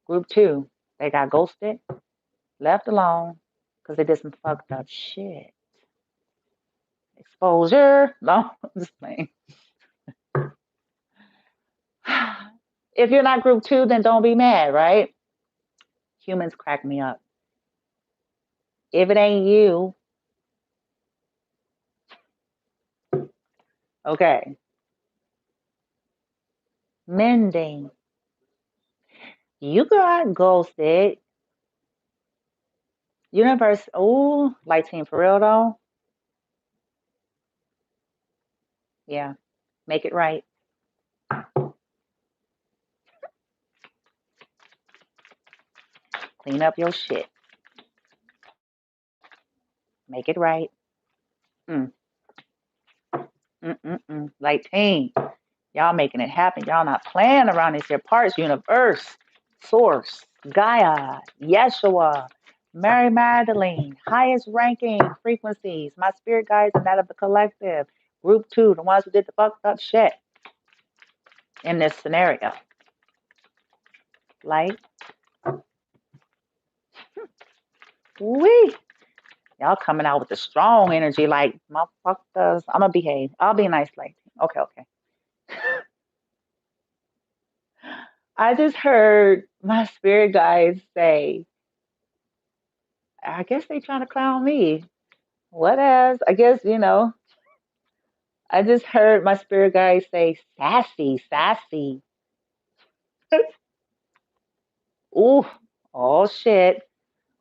Group 2, they got ghosted, left alone, because they did some fucked up shit. Exposure. No, I'm just playing. If you're not Group 2, then don't be mad, right? Humans crack me up. If it ain't you, okay. Mending. You got ghosted. Universe, oh, light team for real though. Yeah, make it right. Clean up your shit. Make it right. Mm. Light team, y'all making it happen. Y'all not playing around these here parts. Universe, Source, Gaia, Yeshua, Mary Magdalene, highest ranking frequencies. My spirit guides and that of the collective. Group 2, the ones who did the fucked up shit in this scenario. Light. Wee. Y'all coming out with the strong energy like motherfuckers. I'm gonna behave. I'll be nice like okay, okay. I just heard my spirit guides say, I guess they trying to clown me. What else? I guess, I just heard my spirit guide say sassy, sassy. Ooh, oh shit.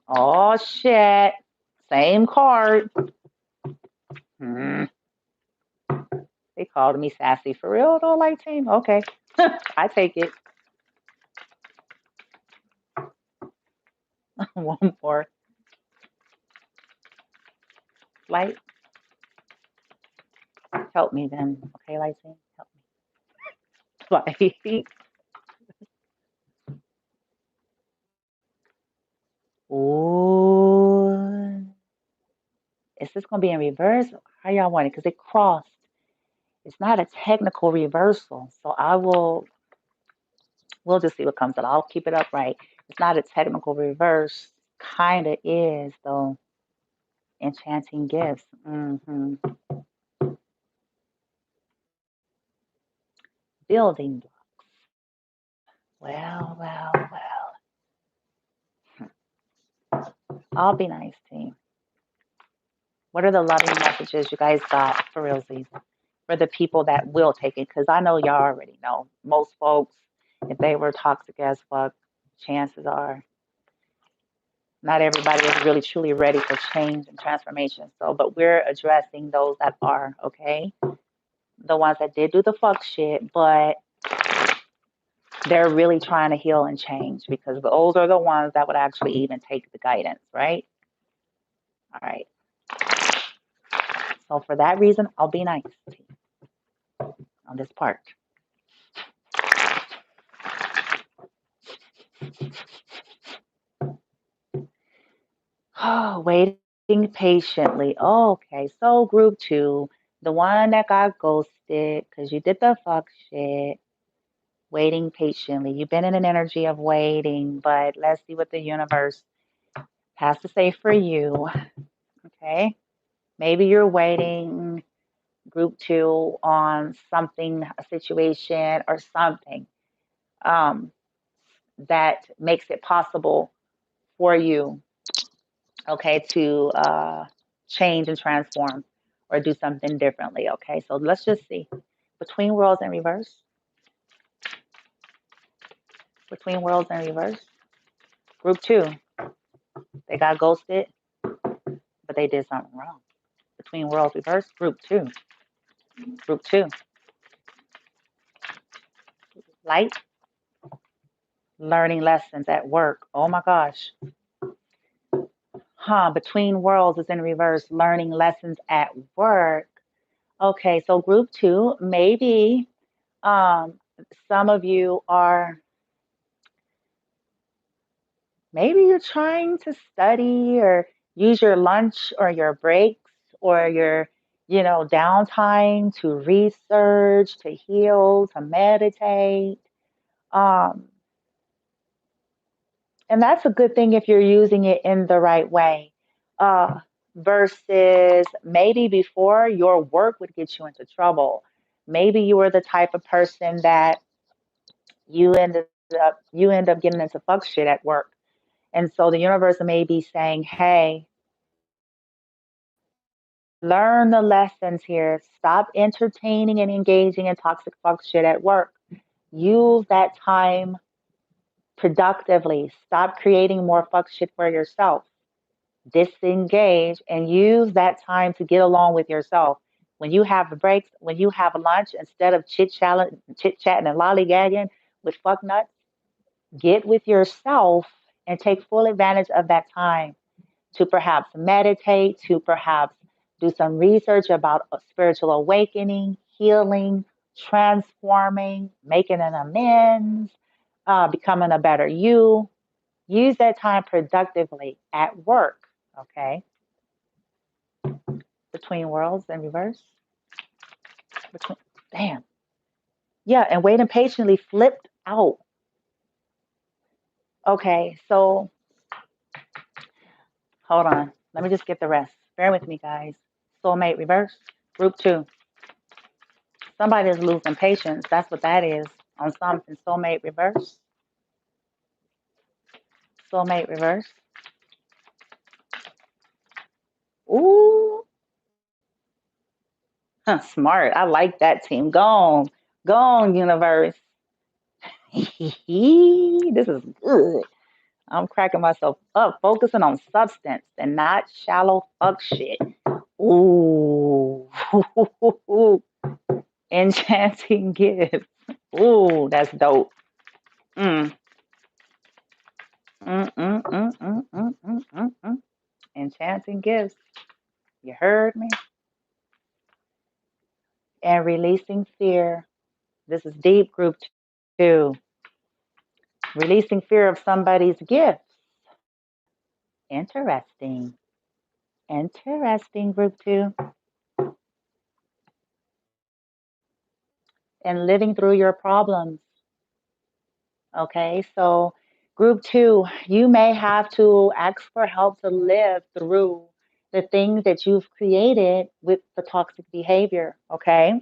Oh shit. Same card. Hmm. They called me sassy for real though, light team. Okay. I take it. One more. Light. Help me then. Okay, light team. Help me. Light. Ooh. Is this gonna be in reverse? How y'all want it? Because it crossed. It's not a technical reversal. So we'll just see what comes out. I'll keep it upright. It's not a technical reverse. Kinda is though. Enchanting gifts. Building blocks. Well, well, well. I'll be nice, team. What are the loving messages you guys got for realsies? For the people that will take it? Because I know y'all already know. Most folks, if they were toxic as fuck, chances are not everybody is really truly ready for change and transformation. So, but we're addressing those that are, okay? The ones that did do the fuck shit, but they're really trying to heal and change because those are the ones that would actually even take the guidance, right? All right. So for that reason, I'll be nice on this part. Oh, waiting patiently. Okay, so group two, the one that got ghosted because you did the fuck shit. Waiting patiently. You've been in an energy of waiting, but let's see what the universe has to say for you. Okay. Maybe you're waiting, group two, on something, a situation or something um, that makes it possible for you, okay, to change and transform or do something differently. Okay. So let's just see. Between worlds in reverse. Between worlds in reverse. Group two, they got ghosted, but they did something wrong. Between worlds reverse, group two. Group two, light, learning lessons at work. Oh my gosh. Between worlds is in reverse, learning lessons at work. Okay, so group two, maybe um, some of you are, maybe you're trying to study or use your lunch or your breaks or your, downtime to research, to heal, to meditate. Um, And that's a good thing if you're using it in the right way. Uh, Versus maybe before your work would get you into trouble. Maybe you were the type of person that you end up getting into fuck shit at work. And so the universe may be saying, hey, learn the lessons here. Stop entertaining and engaging in toxic fuck shit at work. Use that time productively. Stop creating more fuck shit for yourself. Disengage and use that time to get along with yourself. When you have breaks, when you have lunch, instead of chit chatting and lollygagging with fuck nuts, get with yourself and take full advantage of that time to perhaps meditate, to perhaps do some research about a spiritual awakening, healing, transforming, making an amends, becoming a better you. Use that time productively at work. Okay. Between worlds in reverse. Between, damn. Yeah, and waiting patiently flipped out. Okay, so hold on. Let me just get the rest. Bear with me, guys. Soulmate reverse. Group two. Somebody is losing patience. That's what that is on something. Soulmate reverse. Soulmate reverse. Ooh. Smart. I like that team. Go on, universe. This is good. I'm cracking myself up, focusing on substance and not shallow fuck shit. Ooh. Enchanting gifts. Ooh, that's dope. Mm. Mm, mm, mm, mm, mm, mm, mm, mm. Enchanting gifts. You heard me? And releasing fear. This is deep group two. Releasing fear of somebody's gifts. Interesting. Interesting, group two. And living through your problems. Okay, so group two, you may have to ask for help to live through the things that you've created with the toxic behavior. Okay,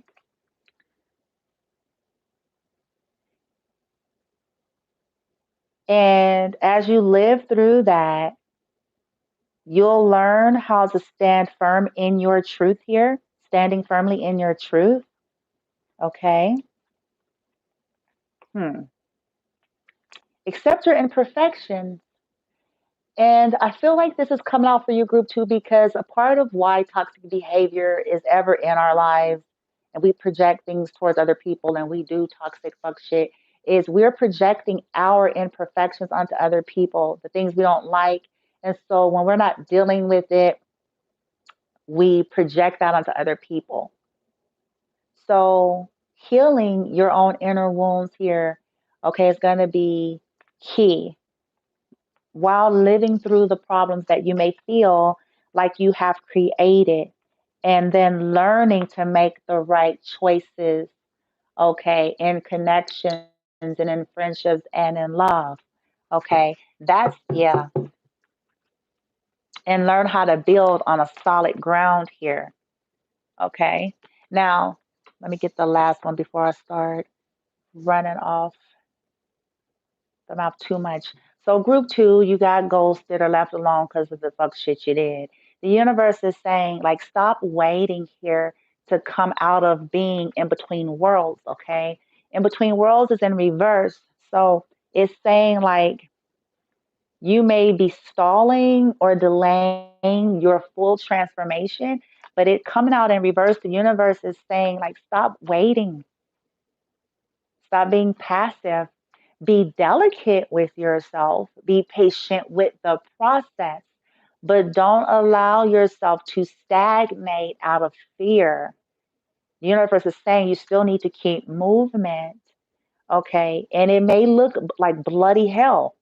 and as you live through that, you'll learn how to stand firm in your truth here, standing firmly in your truth. Okay. Hmm. Accept your imperfections. And I feel like this is coming out for you, group two, because a part of why toxic behavior is ever in our lives and we project things towards other people and we do toxic fuck shit is we're projecting our imperfections onto other people, the things we don't like. And so when we're not dealing with it, we project that onto other people. So healing your own inner wounds here, okay, is going to be key while living through the problems that you may feel like you have created, and then learning to make the right choices, okay, in connections and in friendships and in love. Okay, that's, yeah, and learn how to build on a solid ground here. Okay, now let me get the last one before I start running off the mouth too much. So group two, you got ghosted or left alone because of the fuck shit you did. The universe is saying, like, stop waiting here to come out of being in between worlds, okay? In between worlds is in reverse. So it's saying like you may be stalling or delaying your full transformation, but it coming out in reverse, the universe is saying like stop waiting, stop being passive. Be delicate with yourself, be patient with the process, but don't allow yourself to stagnate out of fear. The universe is saying you still need to keep movement, okay? And it may look like bloody hell,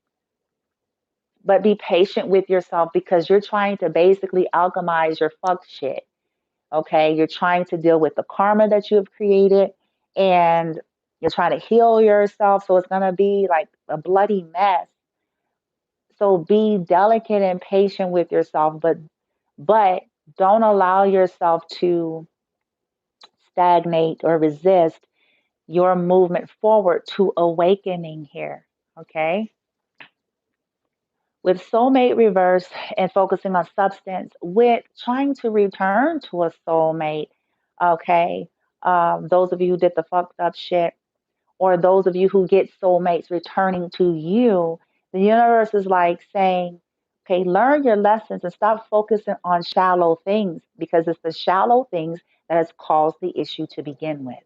but be patient with yourself because you're trying to basically alchemize your fuck shit, okay? You're trying to deal with the karma that you have created and you're trying to heal yourself. So it's going to be like a bloody mess. So be delicate and patient with yourself, but don't allow yourself to stagnate or resist your movement forward to awakening here. Okay. With soulmate reverse and focusing on substance, with trying to return to a soulmate. Okay. Those of you who did the fucked up shit, or those of you who get soulmates returning to you, the universe is like saying, okay, learn your lessons and stop focusing on shallow things because it's the shallow things that has caused the issue to begin with.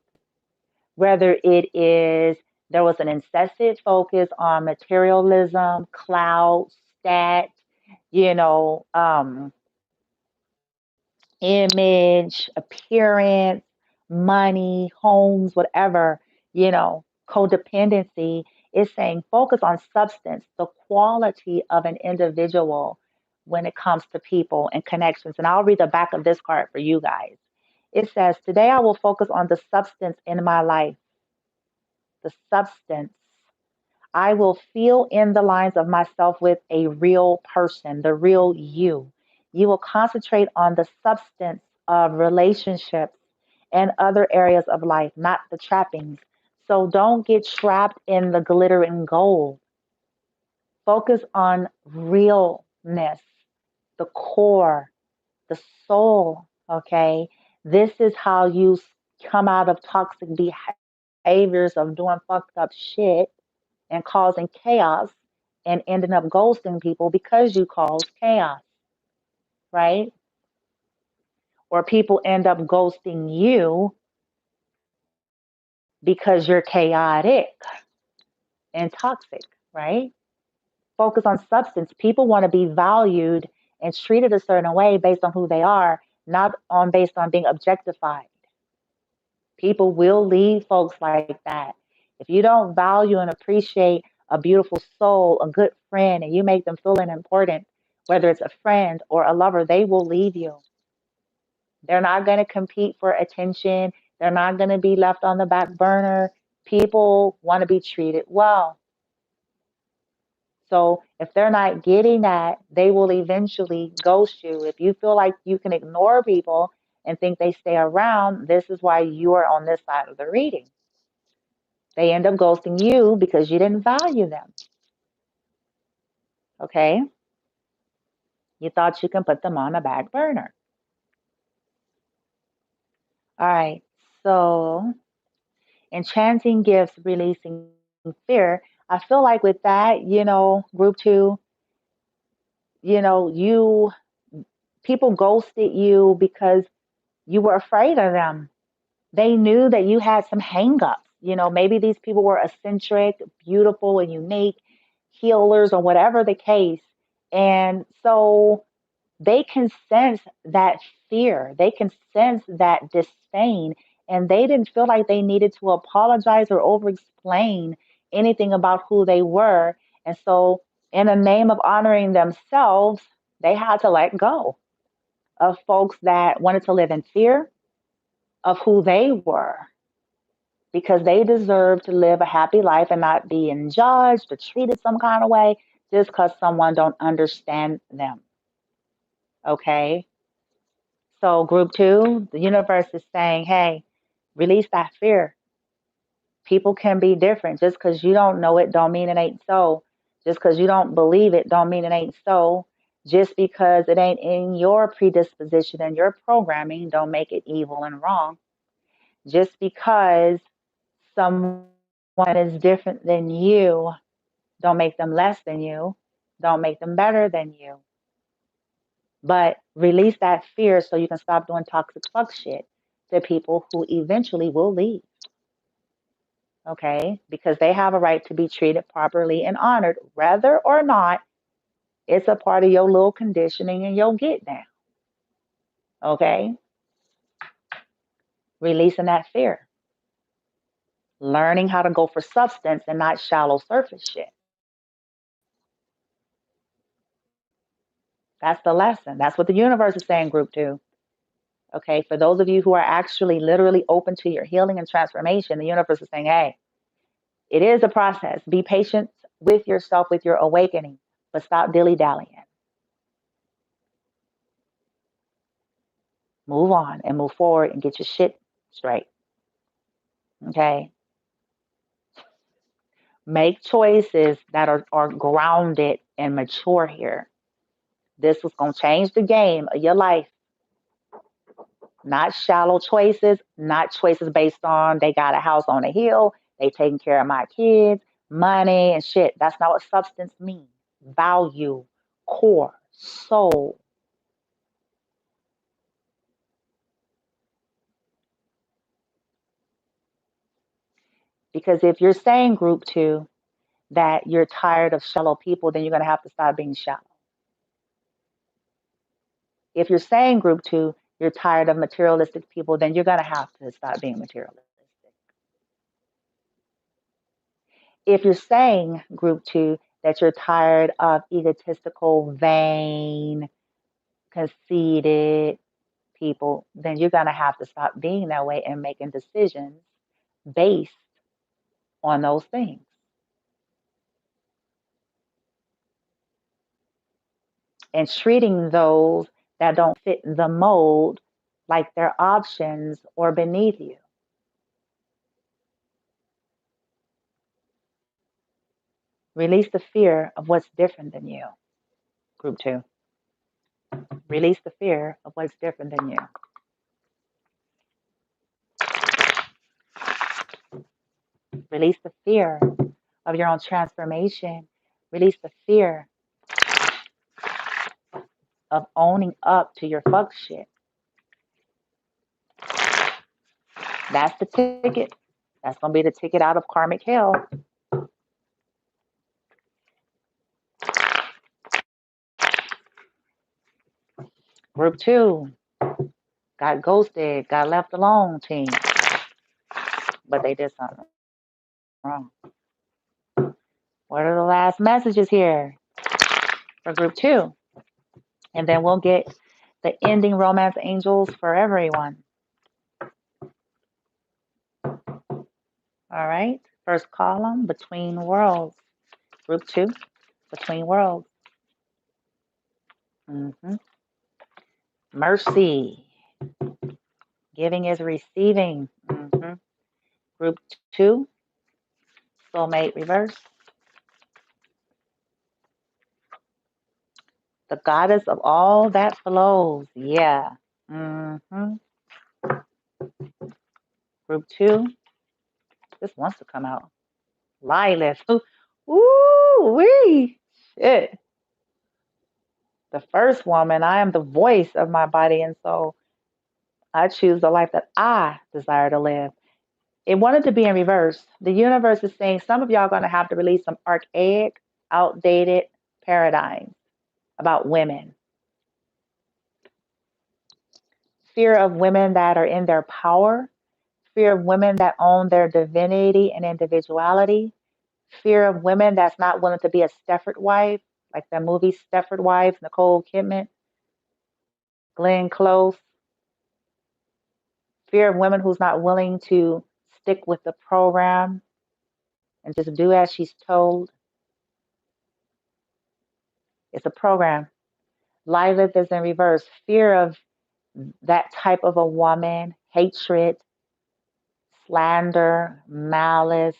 Whether it is there was an incessant focus on materialism, clout, stat, you know, image, appearance, money, homes, whatever, codependency is saying focus on substance, the quality of an individual when it comes to people and connections. And I'll read the back of this card for you guys. It says, today I will focus on the substance in my life, the substance. I will fill in the lines of myself with a real person, the real you. You will concentrate on the substance of relationships and other areas of life, not the trappings. So don't get trapped in the glitter and gold. Focus on realness, the core, the soul, okay? This is how you come out of toxic behaviors of doing fucked up shit and causing chaos and ending up ghosting people because you caused chaos, right? Or people end up ghosting you because you're chaotic and toxic, right? Focus on substance. People want to be valued and treated a certain way based on who they are, not on based on being objectified. People will leave folks like that. If you don't value and appreciate a beautiful soul, a good friend, and you make them feel important, whether it's a friend or a lover, they will leave you. They're not going to compete for attention. They're not going to be left on the back burner. People want to be treated well. So if they're not getting that, they will eventually ghost you. If you feel like you can ignore people and think they stay around, this is why you are on this side of the reading. They end up ghosting you because you didn't value them. Okay? You thought you can put them on a back burner. All right. So, enchanting gifts, releasing fear. I feel like with that, group two, you people ghosted you because you were afraid of them. They knew that you had some hangups. Maybe these people were eccentric, beautiful, and unique, healers, or whatever the case. And so they can sense that fear, they can sense that disdain, and they didn't feel like they needed to apologize or over explain anything about who they were. And so, in the name of honoring themselves, they had to let go of folks that wanted to live in fear of who they were because they deserve to live a happy life and not being judged or treated some kind of way just because someone don't understand them. Okay. So group two, the universe is saying, hey, release that fear. People can be different. Just because you don't know it don't mean it ain't so. Just because you don't believe it don't mean it ain't so. Just because it ain't in your predisposition and your programming don't make it evil and wrong. Just because someone is different than you don't make them less than you, don't make them better than you. But release that fear so you can stop doing toxic fuck shit to people who eventually will leave. Okay? Because they have a right to be treated properly and honored, whether or not it's a part of your little conditioning and your get down. Okay? Releasing that fear. Learning how to go for substance and not shallow surface shit. That's the lesson. That's what the universe is saying, group two. Okay, for those of you who are actually literally open to your healing and transformation, the universe is saying, hey, it is a process. Be patient with yourself, with your awakening, but stop dilly-dallying. Move on and move forward and get your shit straight. Okay? Make choices that are grounded and mature here. This was going to change the game of your life. Not shallow choices, not choices based on they got a house on a hill, they taking care of my kids, money and shit. That's not what substance means. Value, core, soul. Because if you're saying group two that you're tired of shallow people, then you're going to have to stop being shallow. If you're saying group two, you're tired of materialistic people, then you're going to have to stop being materialistic. If you're saying group two that you're tired of egotistical, vain, conceited people, then you're going to have to stop being that way and making decisions based on those things and treating those that don't fit the mold like they're options or beneath you. Release the fear of what's different than you. Group two. Release the fear of what's different than you. Release the fear of your own transformation. Release the fear of owning up to your fuck shit. That's the ticket. That's going to be the ticket out of karmic hell. Group 2, got ghosted, got left alone team. But they did something wrong. What are the last messages here for group 2? And then we'll get the ending romance angels for everyone. All right. First column, between worlds. Group 2, between worlds. Mercy. Giving is receiving. Group 2, soulmate reverse. The goddess of all that flows. Yeah. Group 2, this wants to come out. Lilith. Ooh, wee. Shit. The first woman, I am the voice of my body and soul. I choose the life that I desire to live. It wanted to be in reverse. The universe is saying some of y'all are going to have to release some archaic, outdated paradigms about women. Fear of women that are in their power. Fear of women that own their divinity and individuality. Fear of women that's not willing to be a Stepford wife, like the movie Stepford Wives, Nicole Kidman, Glenn Close. Fear of women who's not willing to stick with the program and just do as she's told. It's a program. Lilith is in reverse. Fear of that type of a woman, hatred, slander, malice,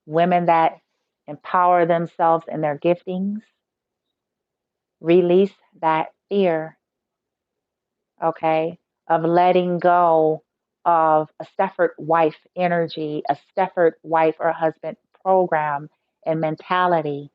women that empower themselves in their giftings. Release that fear, okay, of letting go of a Stepford wife energy, a Stepford wife or husband program and mentality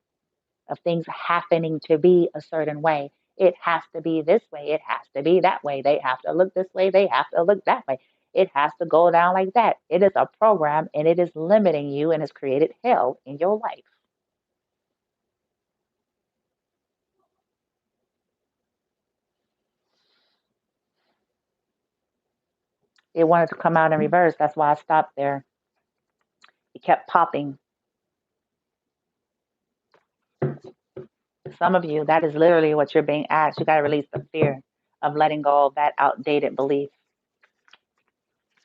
of things happening to be a certain way. It has to be this way. It has to be that way. They have to look this way. They have to look that way. It has to go down like that. It is a program and it is limiting you and has created hell in your life. It wanted to come out in reverse. That's why I stopped there. It kept popping. Some of you, that is literally what you're being asked. You got to release the fear of letting go of that outdated belief.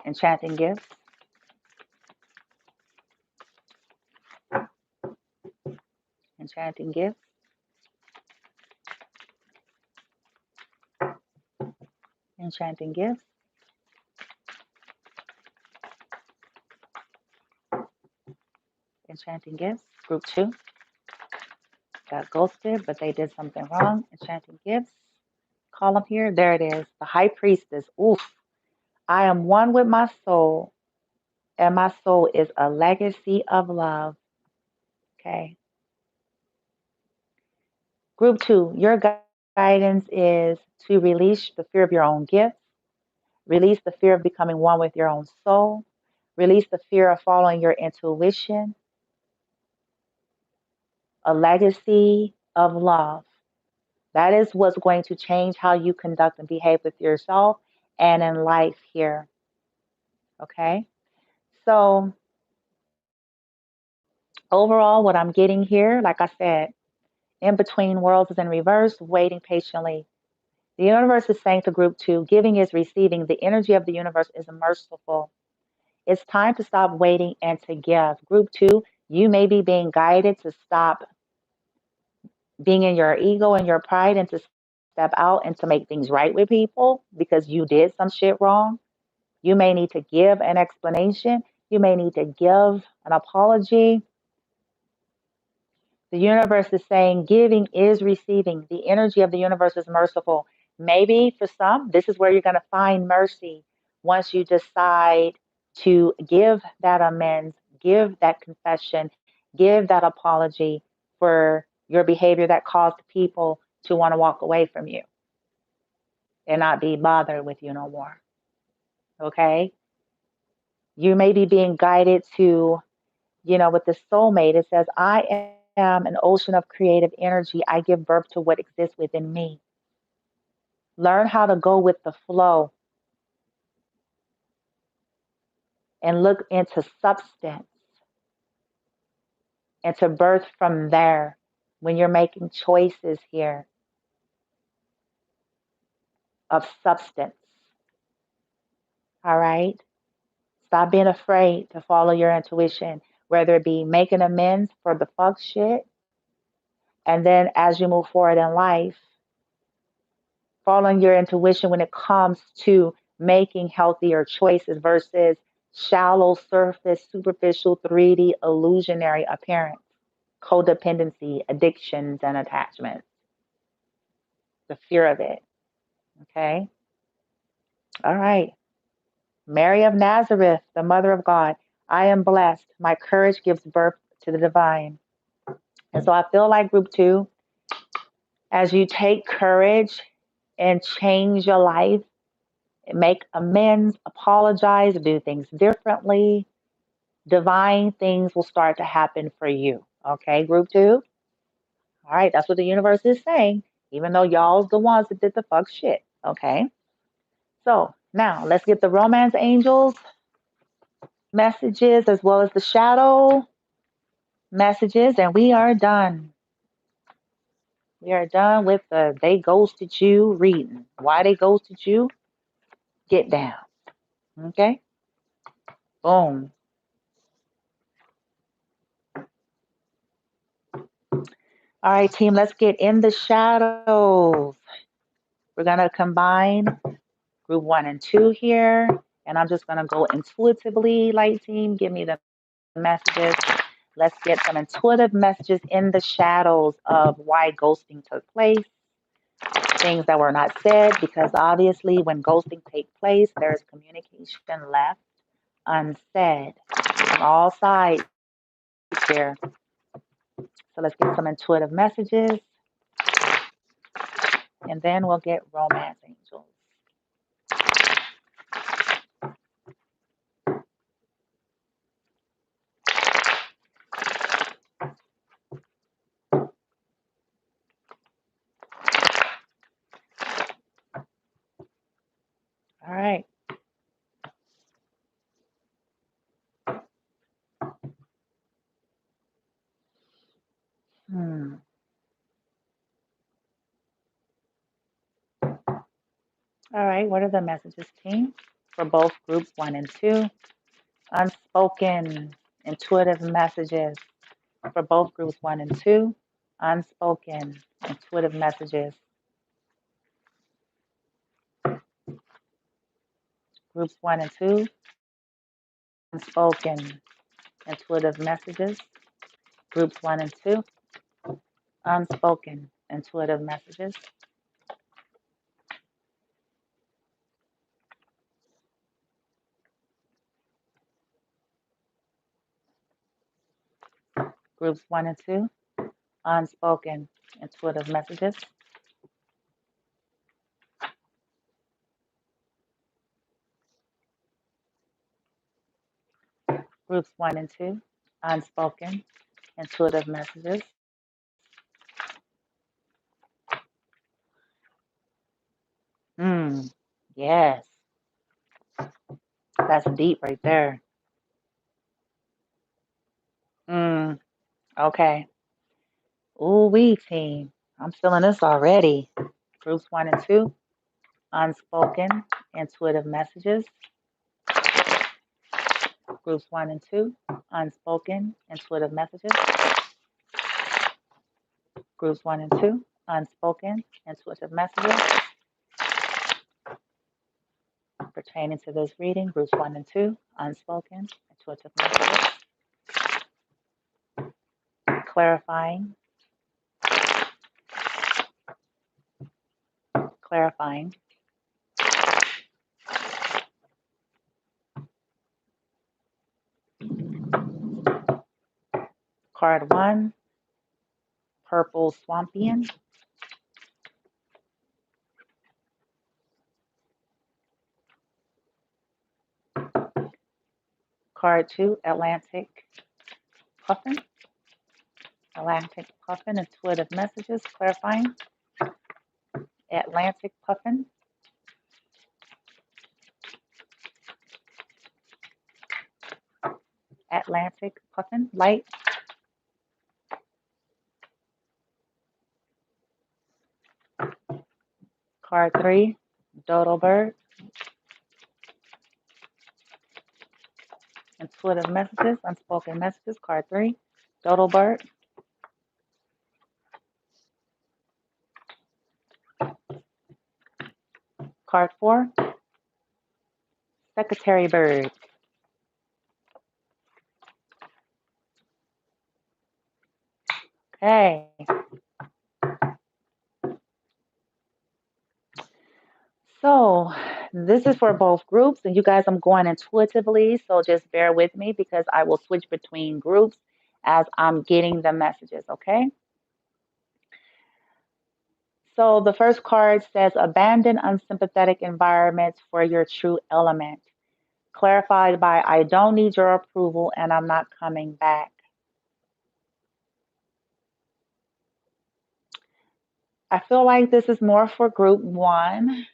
Enchanting gifts. Enchanting gifts. Enchanting gifts. Enchanting gifts. Group 2. Got ghosted, but they did something wrong. Enchanting gifts. Column here. There it is. The high priestess. Oof. I am one with my soul, and my soul is a legacy of love. Okay. Group 2. Your guidance is to release the fear of your own gifts. Release the fear of becoming one with your own soul. Release the fear of following your intuition. A legacy of love. That is what's going to change how you conduct and behave with yourself and in life here. Okay? So, overall, what I'm getting here, like I said, in between worlds is in reverse, waiting patiently. The universe is saying to group 2, giving is receiving. The energy of the universe is merciful. It's time to stop waiting and to give. Group 2, you may be being guided to stop being in your ego and your pride and to step out and to make things right with people because you did some shit wrong. You may need to give an explanation. You may need to give an apology. The universe is saying giving is receiving. The energy of the universe is merciful. Maybe for some, this is where you're going to find mercy once you decide to give that amends, give that confession, give that apology for your behavior that caused people to want to walk away from you and not be bothered with you no more. Okay? You may be being guided to, with the soulmate, it says, I am an ocean of creative energy. I give birth to what exists within me. Learn how to go with the flow and look into substance and to birth from there when you're making choices here of substance. All right? Stop being afraid to follow your intuition, whether it be making amends for the fuck shit, and then as you move forward in life, following your intuition when it comes to making healthier choices versus shallow, surface, superficial, 3D, illusionary appearance, codependency, addictions, and attachments. The fear of it. Okay? All right. Mary of Nazareth, the Mother of God. I am blessed. My courage gives birth to the divine. And so I feel like group 2, as you take courage and change your life, make amends, apologize, do things differently, divine things will start to happen for you. Okay, group 2? All right, that's what the universe is saying, even though y'all's the ones that did the fuck shit. Okay, so now let's get the romance angels messages as well as the shadow messages, and we are done. We are done with the they ghosted you reading. Why they ghosted you? Get down. Okay? Boom. All right, team, let's get in the shadows. We're going to combine group 1 and 2 here. And I'm just going to go intuitively, light team. Give me the messages. Let's get some intuitive messages in the shadows of why ghosting took place. Things that were not said, because obviously when ghosting takes place, there's communication left unsaid on all sides here. So let's get some intuitive messages, and then we'll get romance angels. All right. All right, what are the messages, team? For both groups 1 and 2. Unspoken intuitive messages for both groups 1 and 2. Unspoken intuitive messages. Groups 1 and 2. Unspoken intuitive messages. Groups 1 and 2. Unspoken intuitive messages. Groups 1 and 2. Unspoken intuitive messages. Groups 1 and 2. Unspoken intuitive messages. Yes, that's deep right there. Okay. Ooh, wee team. I'm feeling this already. Groups 1 and 2. Unspoken intuitive messages. Groups 1 and 2. Unspoken intuitive messages. Groups 1 and 2. Unspoken intuitive messages pertaining to this reading. Groups 1 and 2. Unspoken intuitive messages. Clarifying. Clarifying. Card 1, Purple Swampian. Card 2, Atlantic Puffin. Atlantic Puffin, intuitive messages, clarifying. Atlantic Puffin. Atlantic Puffin, light. Card 3, Dodo Bird. Intuitive messages, unspoken messages, card 3, Dodo Bird. Card 4, Secretary Bird. Okay. So this is for both groups, and you guys, I'm going intuitively, so just bear with me because I will switch between groups as I'm getting the messages, okay? So the first card says, abandon unsympathetic environments for your true element. Clarified by, I don't need your approval and I'm not coming back. I feel like this is more for group 1.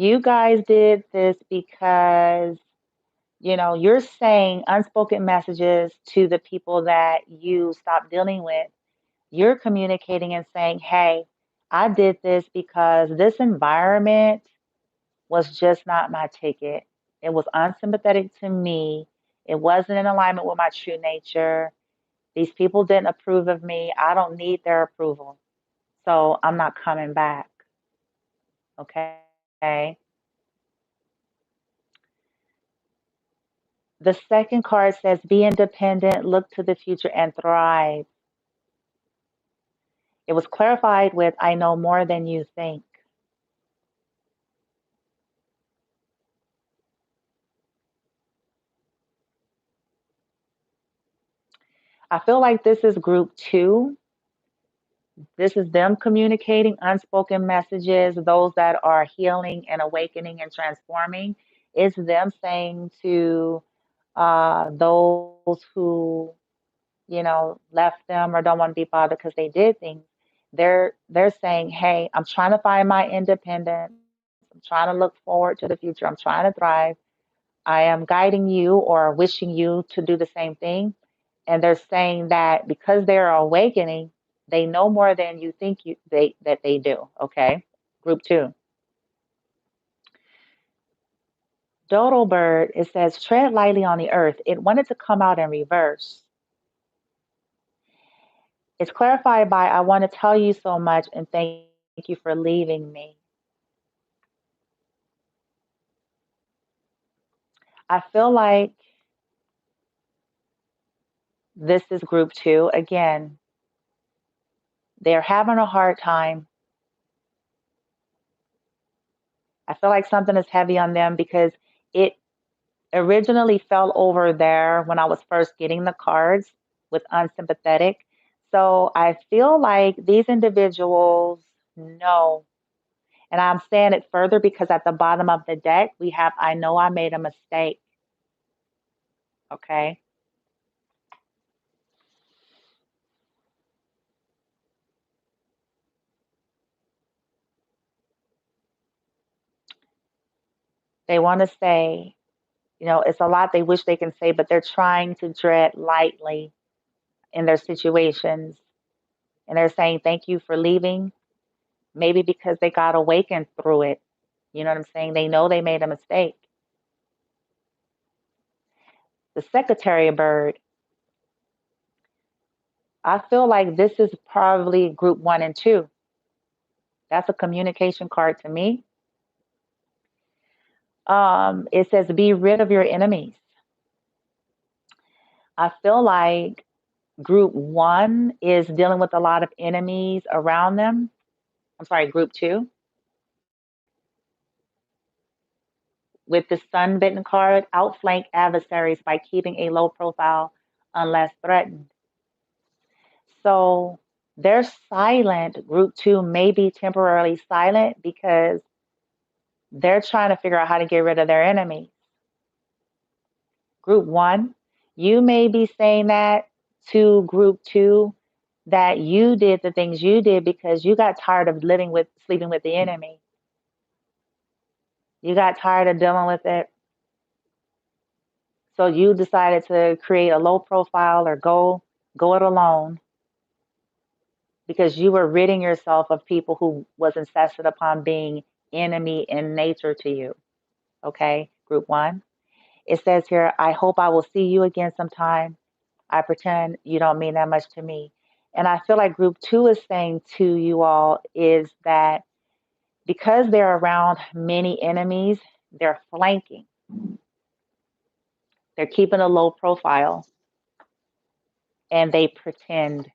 You guys did this because, you're saying unspoken messages to the people that you stopped dealing with. You're communicating and saying, hey, I did this because this environment was just not my ticket. It was unsympathetic to me. It wasn't in alignment with my true nature. These people didn't approve of me. I don't need their approval. So I'm not coming back. Okay. The second card says, be independent, look to the future, and thrive. It was clarified with, I know more than you think. I feel like this is group 2. This is them communicating unspoken messages, those that are healing and awakening and transforming. It's them saying to those who, left them or don't want to be bothered because they did things. They're saying, hey, I'm trying to find my independence. I'm trying to look forward to the future. I'm trying to thrive. I am guiding you or wishing you to do the same thing. And they're saying that because they're awakening, they know more than you think that they do. Okay. Group 2. Dodo bird, it says tread lightly on the earth. It wanted to come out in reverse. It's clarified by, I want to tell you so much and thank you for leaving me. I feel like this is group 2. Again, they're having a hard time. I feel like something is heavy on them because it originally fell over there when I was first getting the cards with unsympathetic. So I feel like these individuals know. And I'm saying it further because at the bottom of the deck, we have, I know I made a mistake. Okay. They want to say, it's a lot they wish they can say, but they're trying to tread lightly in their situations. And they're saying, thank you for leaving. Maybe because they got awakened through it. You know what I'm saying? They know they made a mistake. The secretary bird, I feel like this is probably group 1 and 2. That's a communication card to me. It says, be rid of your enemies. I feel like group 1 is dealing with a lot of enemies around them. I'm sorry, group 2. With the sun bitten card, outflank adversaries by keeping a low profile unless threatened. So they're silent. Group two may be temporarily silent because they're trying to figure out how to get rid of their enemy. Group one, you may be saying that to group two that you did the things you did because you got tired of sleeping with the enemy. You got tired of dealing with it. So you decided to create a low profile or go it alone because you were ridding yourself of people who was insisted upon being enemy in nature to you. Okay, group one. It says here, I hope I will see you again sometime. I pretend you don't mean that much to me. And I feel like group two is saying to you all is that because they're around many enemies, they're flanking. They're keeping a low profile and they pretend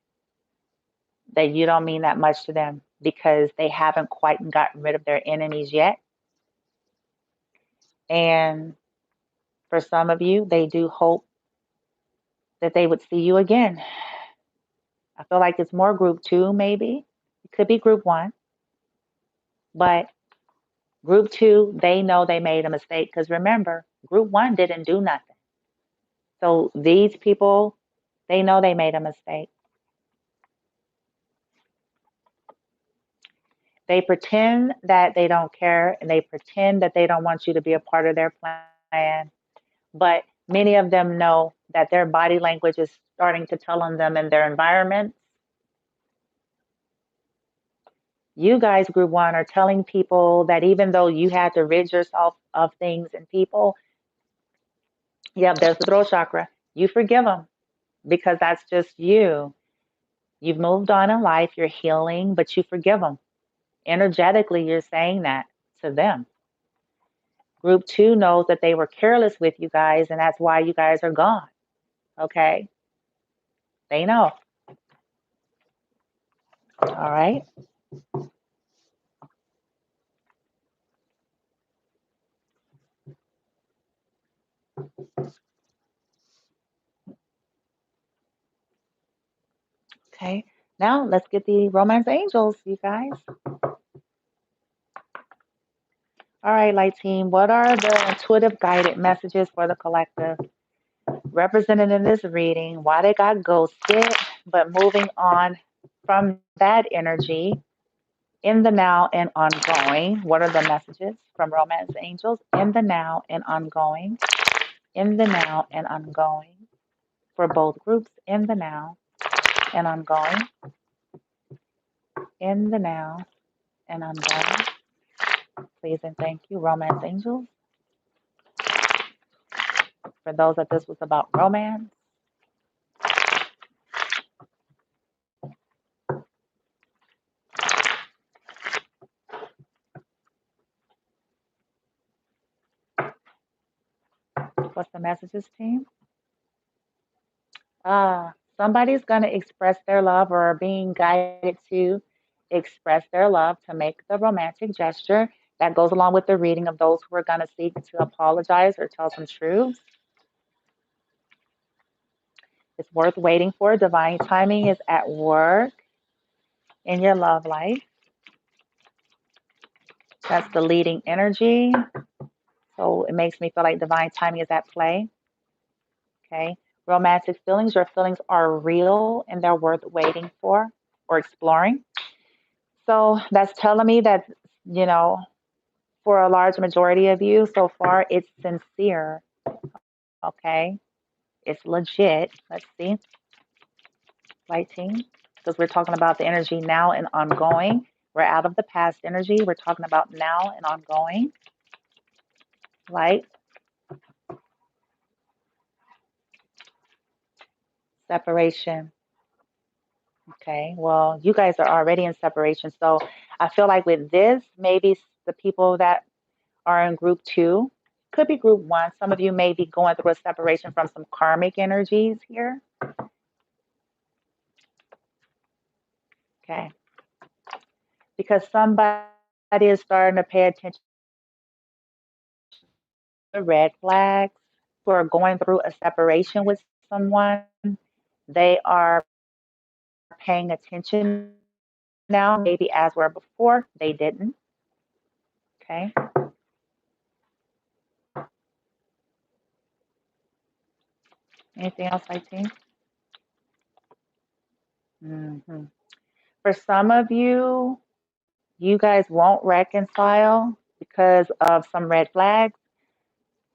that you don't mean that much to them because they haven't quite gotten rid of their enemies yet. And for some of you, they do hope that they would see you again. I feel like it's more group two, maybe. It could be group one. But group two, they know they made a mistake because remember, group one didn't do nothing. So these people, they know they made a mistake. They pretend that they don't care and they pretend that they don't want you to be a part of their plan. But many of them know that their body language is starting to tell on them in their environment. You guys, group one, are telling people that even though you had to rid yourself of things and people, yeah, there's the throat chakra. You forgive them because that's just you. You've moved on in life, you're healing, but you forgive them. Energetically, you're saying that to them. Group two knows that they were careless with you guys, and that's why you guys are gone. Okay? They know. All right? Okay. Now let's get the romance angels, you guys. All right, light team, what are the intuitive guided messages for the collective represented in this reading? Why they got ghosted, but moving on from that energy in the now and ongoing. What are the messages from romance angels in the now and ongoing? In the now and ongoing for both groups in the now and ongoing. In the now and ongoing. Please and thank you, romance angels. For those that this was about romance. What's the messages, team? Somebody's going to express their love or are being guided to express their love to make the romantic gesture. That goes along with the reading of those who are going to seek to apologize or tell some truths. It's worth waiting for. Divine timing is at work in your love life. That's the leading energy. So it makes me feel like divine timing is at play. Okay. Romantic feelings. Your feelings are real and they're worth waiting for or exploring. So that's telling me that, you know, for a large majority of you so far, it's sincere. Okay. It's legit. Let's see. Light team. Because we're talking about the energy now and ongoing. We're out of the past energy. We're talking about now and ongoing. Light. Separation. Okay. Well, you guys are already in separation. So I feel like with this, maybe the people that are in group two, could be group one. Some of you may be going through a separation from some karmic energies here. Okay. Because somebody is starting to pay attention to the red flags who are going through a separation with someone, they are paying attention now, maybe as were before, they didn't. Okay. Anything else I think? hmm For some of you, you guys won't reconcile because of some red flags.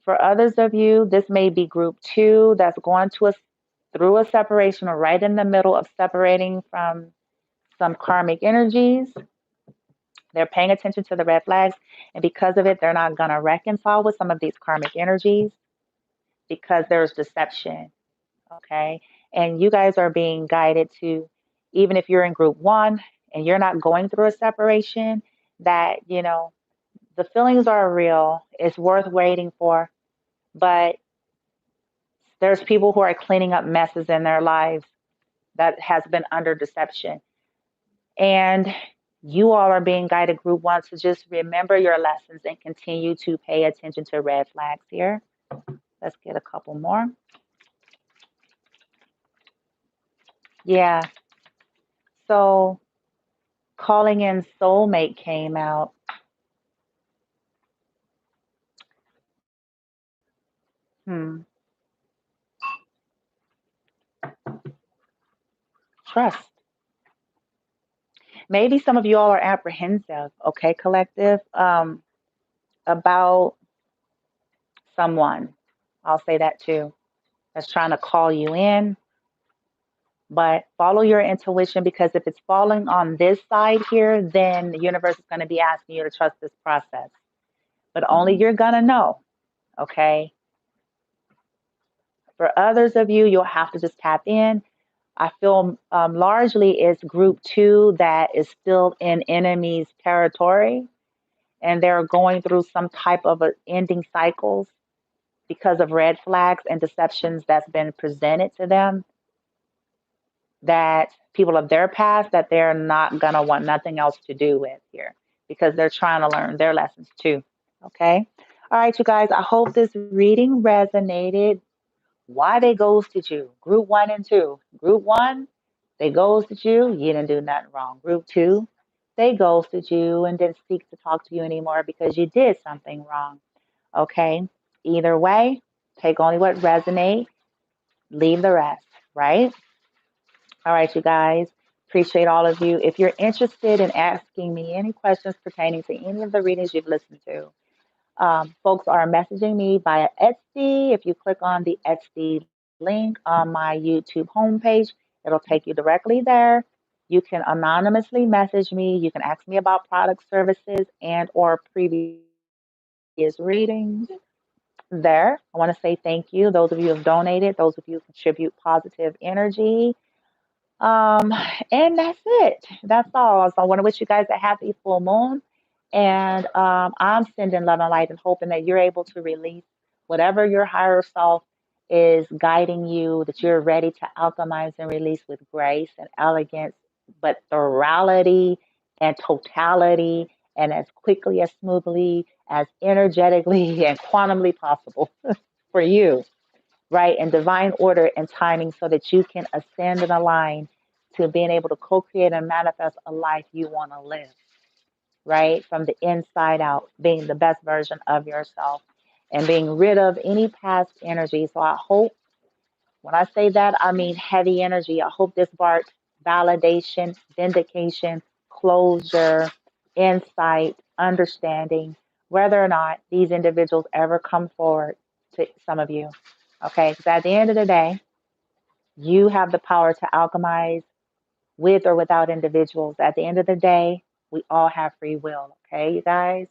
For others of you, this may be group two that's going to through a separation or right in the middle of separating from some karmic energies. They're paying attention to the red flags, and because of it, they're not going to reconcile with some of these karmic energies because there's deception. Okay. And you guys are being guided to, even if you're in group one and you're not going through a separation, that, the feelings are real. It's worth waiting for. But there's people who are cleaning up messes in their lives that has been under deception. And you all are being guided, group one, to just remember your lessons and continue to pay attention to red flags here. Let's get a couple more. Yeah. So calling in soulmate came out. Hmm. Trust. Maybe some of you all are apprehensive, okay, collective, about someone. I'll say that too. That's trying to call you in. But follow your intuition, because if it's falling on this side here, then the universe is going to be asking you to trust this process. But only you're going to know, okay? For others of you, you'll have to just tap in. I feel largely it's group two that is still in enemy's territory, and they're going through some type of ending cycles because of red flags and deceptions that's been presented to them, that people of their past that they're not going to want nothing else to do with here, because they're trying to learn their lessons too. Okay. All right, you guys, I hope this reading resonated. Why they ghosted you? Group one and two. Group one, they ghosted you. You didn't do nothing wrong. Group two, they ghosted you and didn't seek to talk to you anymore because you did something wrong. Okay. Either way, take only what resonates, leave the rest, right? All right, you guys. Appreciate all of you. If you're interested in asking me any questions pertaining to any of the readings you've listened to, folks are messaging me via Etsy. If you click on the Etsy link on my YouTube homepage, it'll take you directly there. You can anonymously message me. You can ask me about product services and or previous readings there. I want to say thank you. Those of you who have donated, those of you who contribute positive energy. Um, and that's it. That's all. So I want to wish you guys a happy full moon. And I'm sending love and light and hoping that you're able to release whatever your higher self is guiding you, that you're ready to alchemize and release with grace and elegance, but thorality and totality, and as quickly, as smoothly, as energetically and quantumly possible for you, right? In divine order and timing, so that you can ascend and align to being able to co-create and manifest a life you want to live, right? From the inside out, being the best version of yourself and being rid of any past energy. So I hope, when I say that, I mean heavy energy. I hope this sparks validation, vindication, closure, insight, understanding, whether or not these individuals ever come forward to some of you. Okay, because at the end of the day, you have the power to alchemize with or without individuals. At the end of the day, we all have free will. Okay, you guys?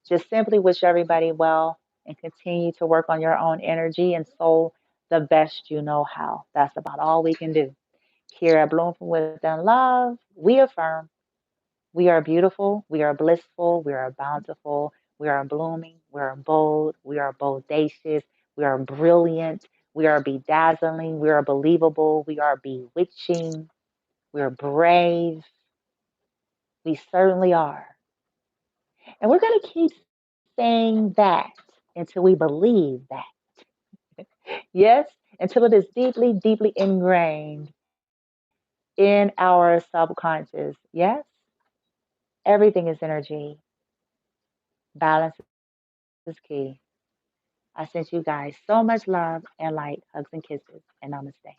Just simply wish everybody well and continue to work on your own energy and soul the best you know how. That's about all we can do. Here at Bloom from Within Love, we affirm we are beautiful, we are blissful, we are bountiful, we are blooming, we are bold, we are bodacious, we are brilliant, we are bedazzling, we are believable, we are bewitching, we are brave. We certainly are. And we're going to keep saying that until we believe that. Yes? until it is deeply, deeply ingrained in our subconscious. Yes, everything is energy. Balance is key. I sent you guys so much love and light, hugs and kisses, and namaste.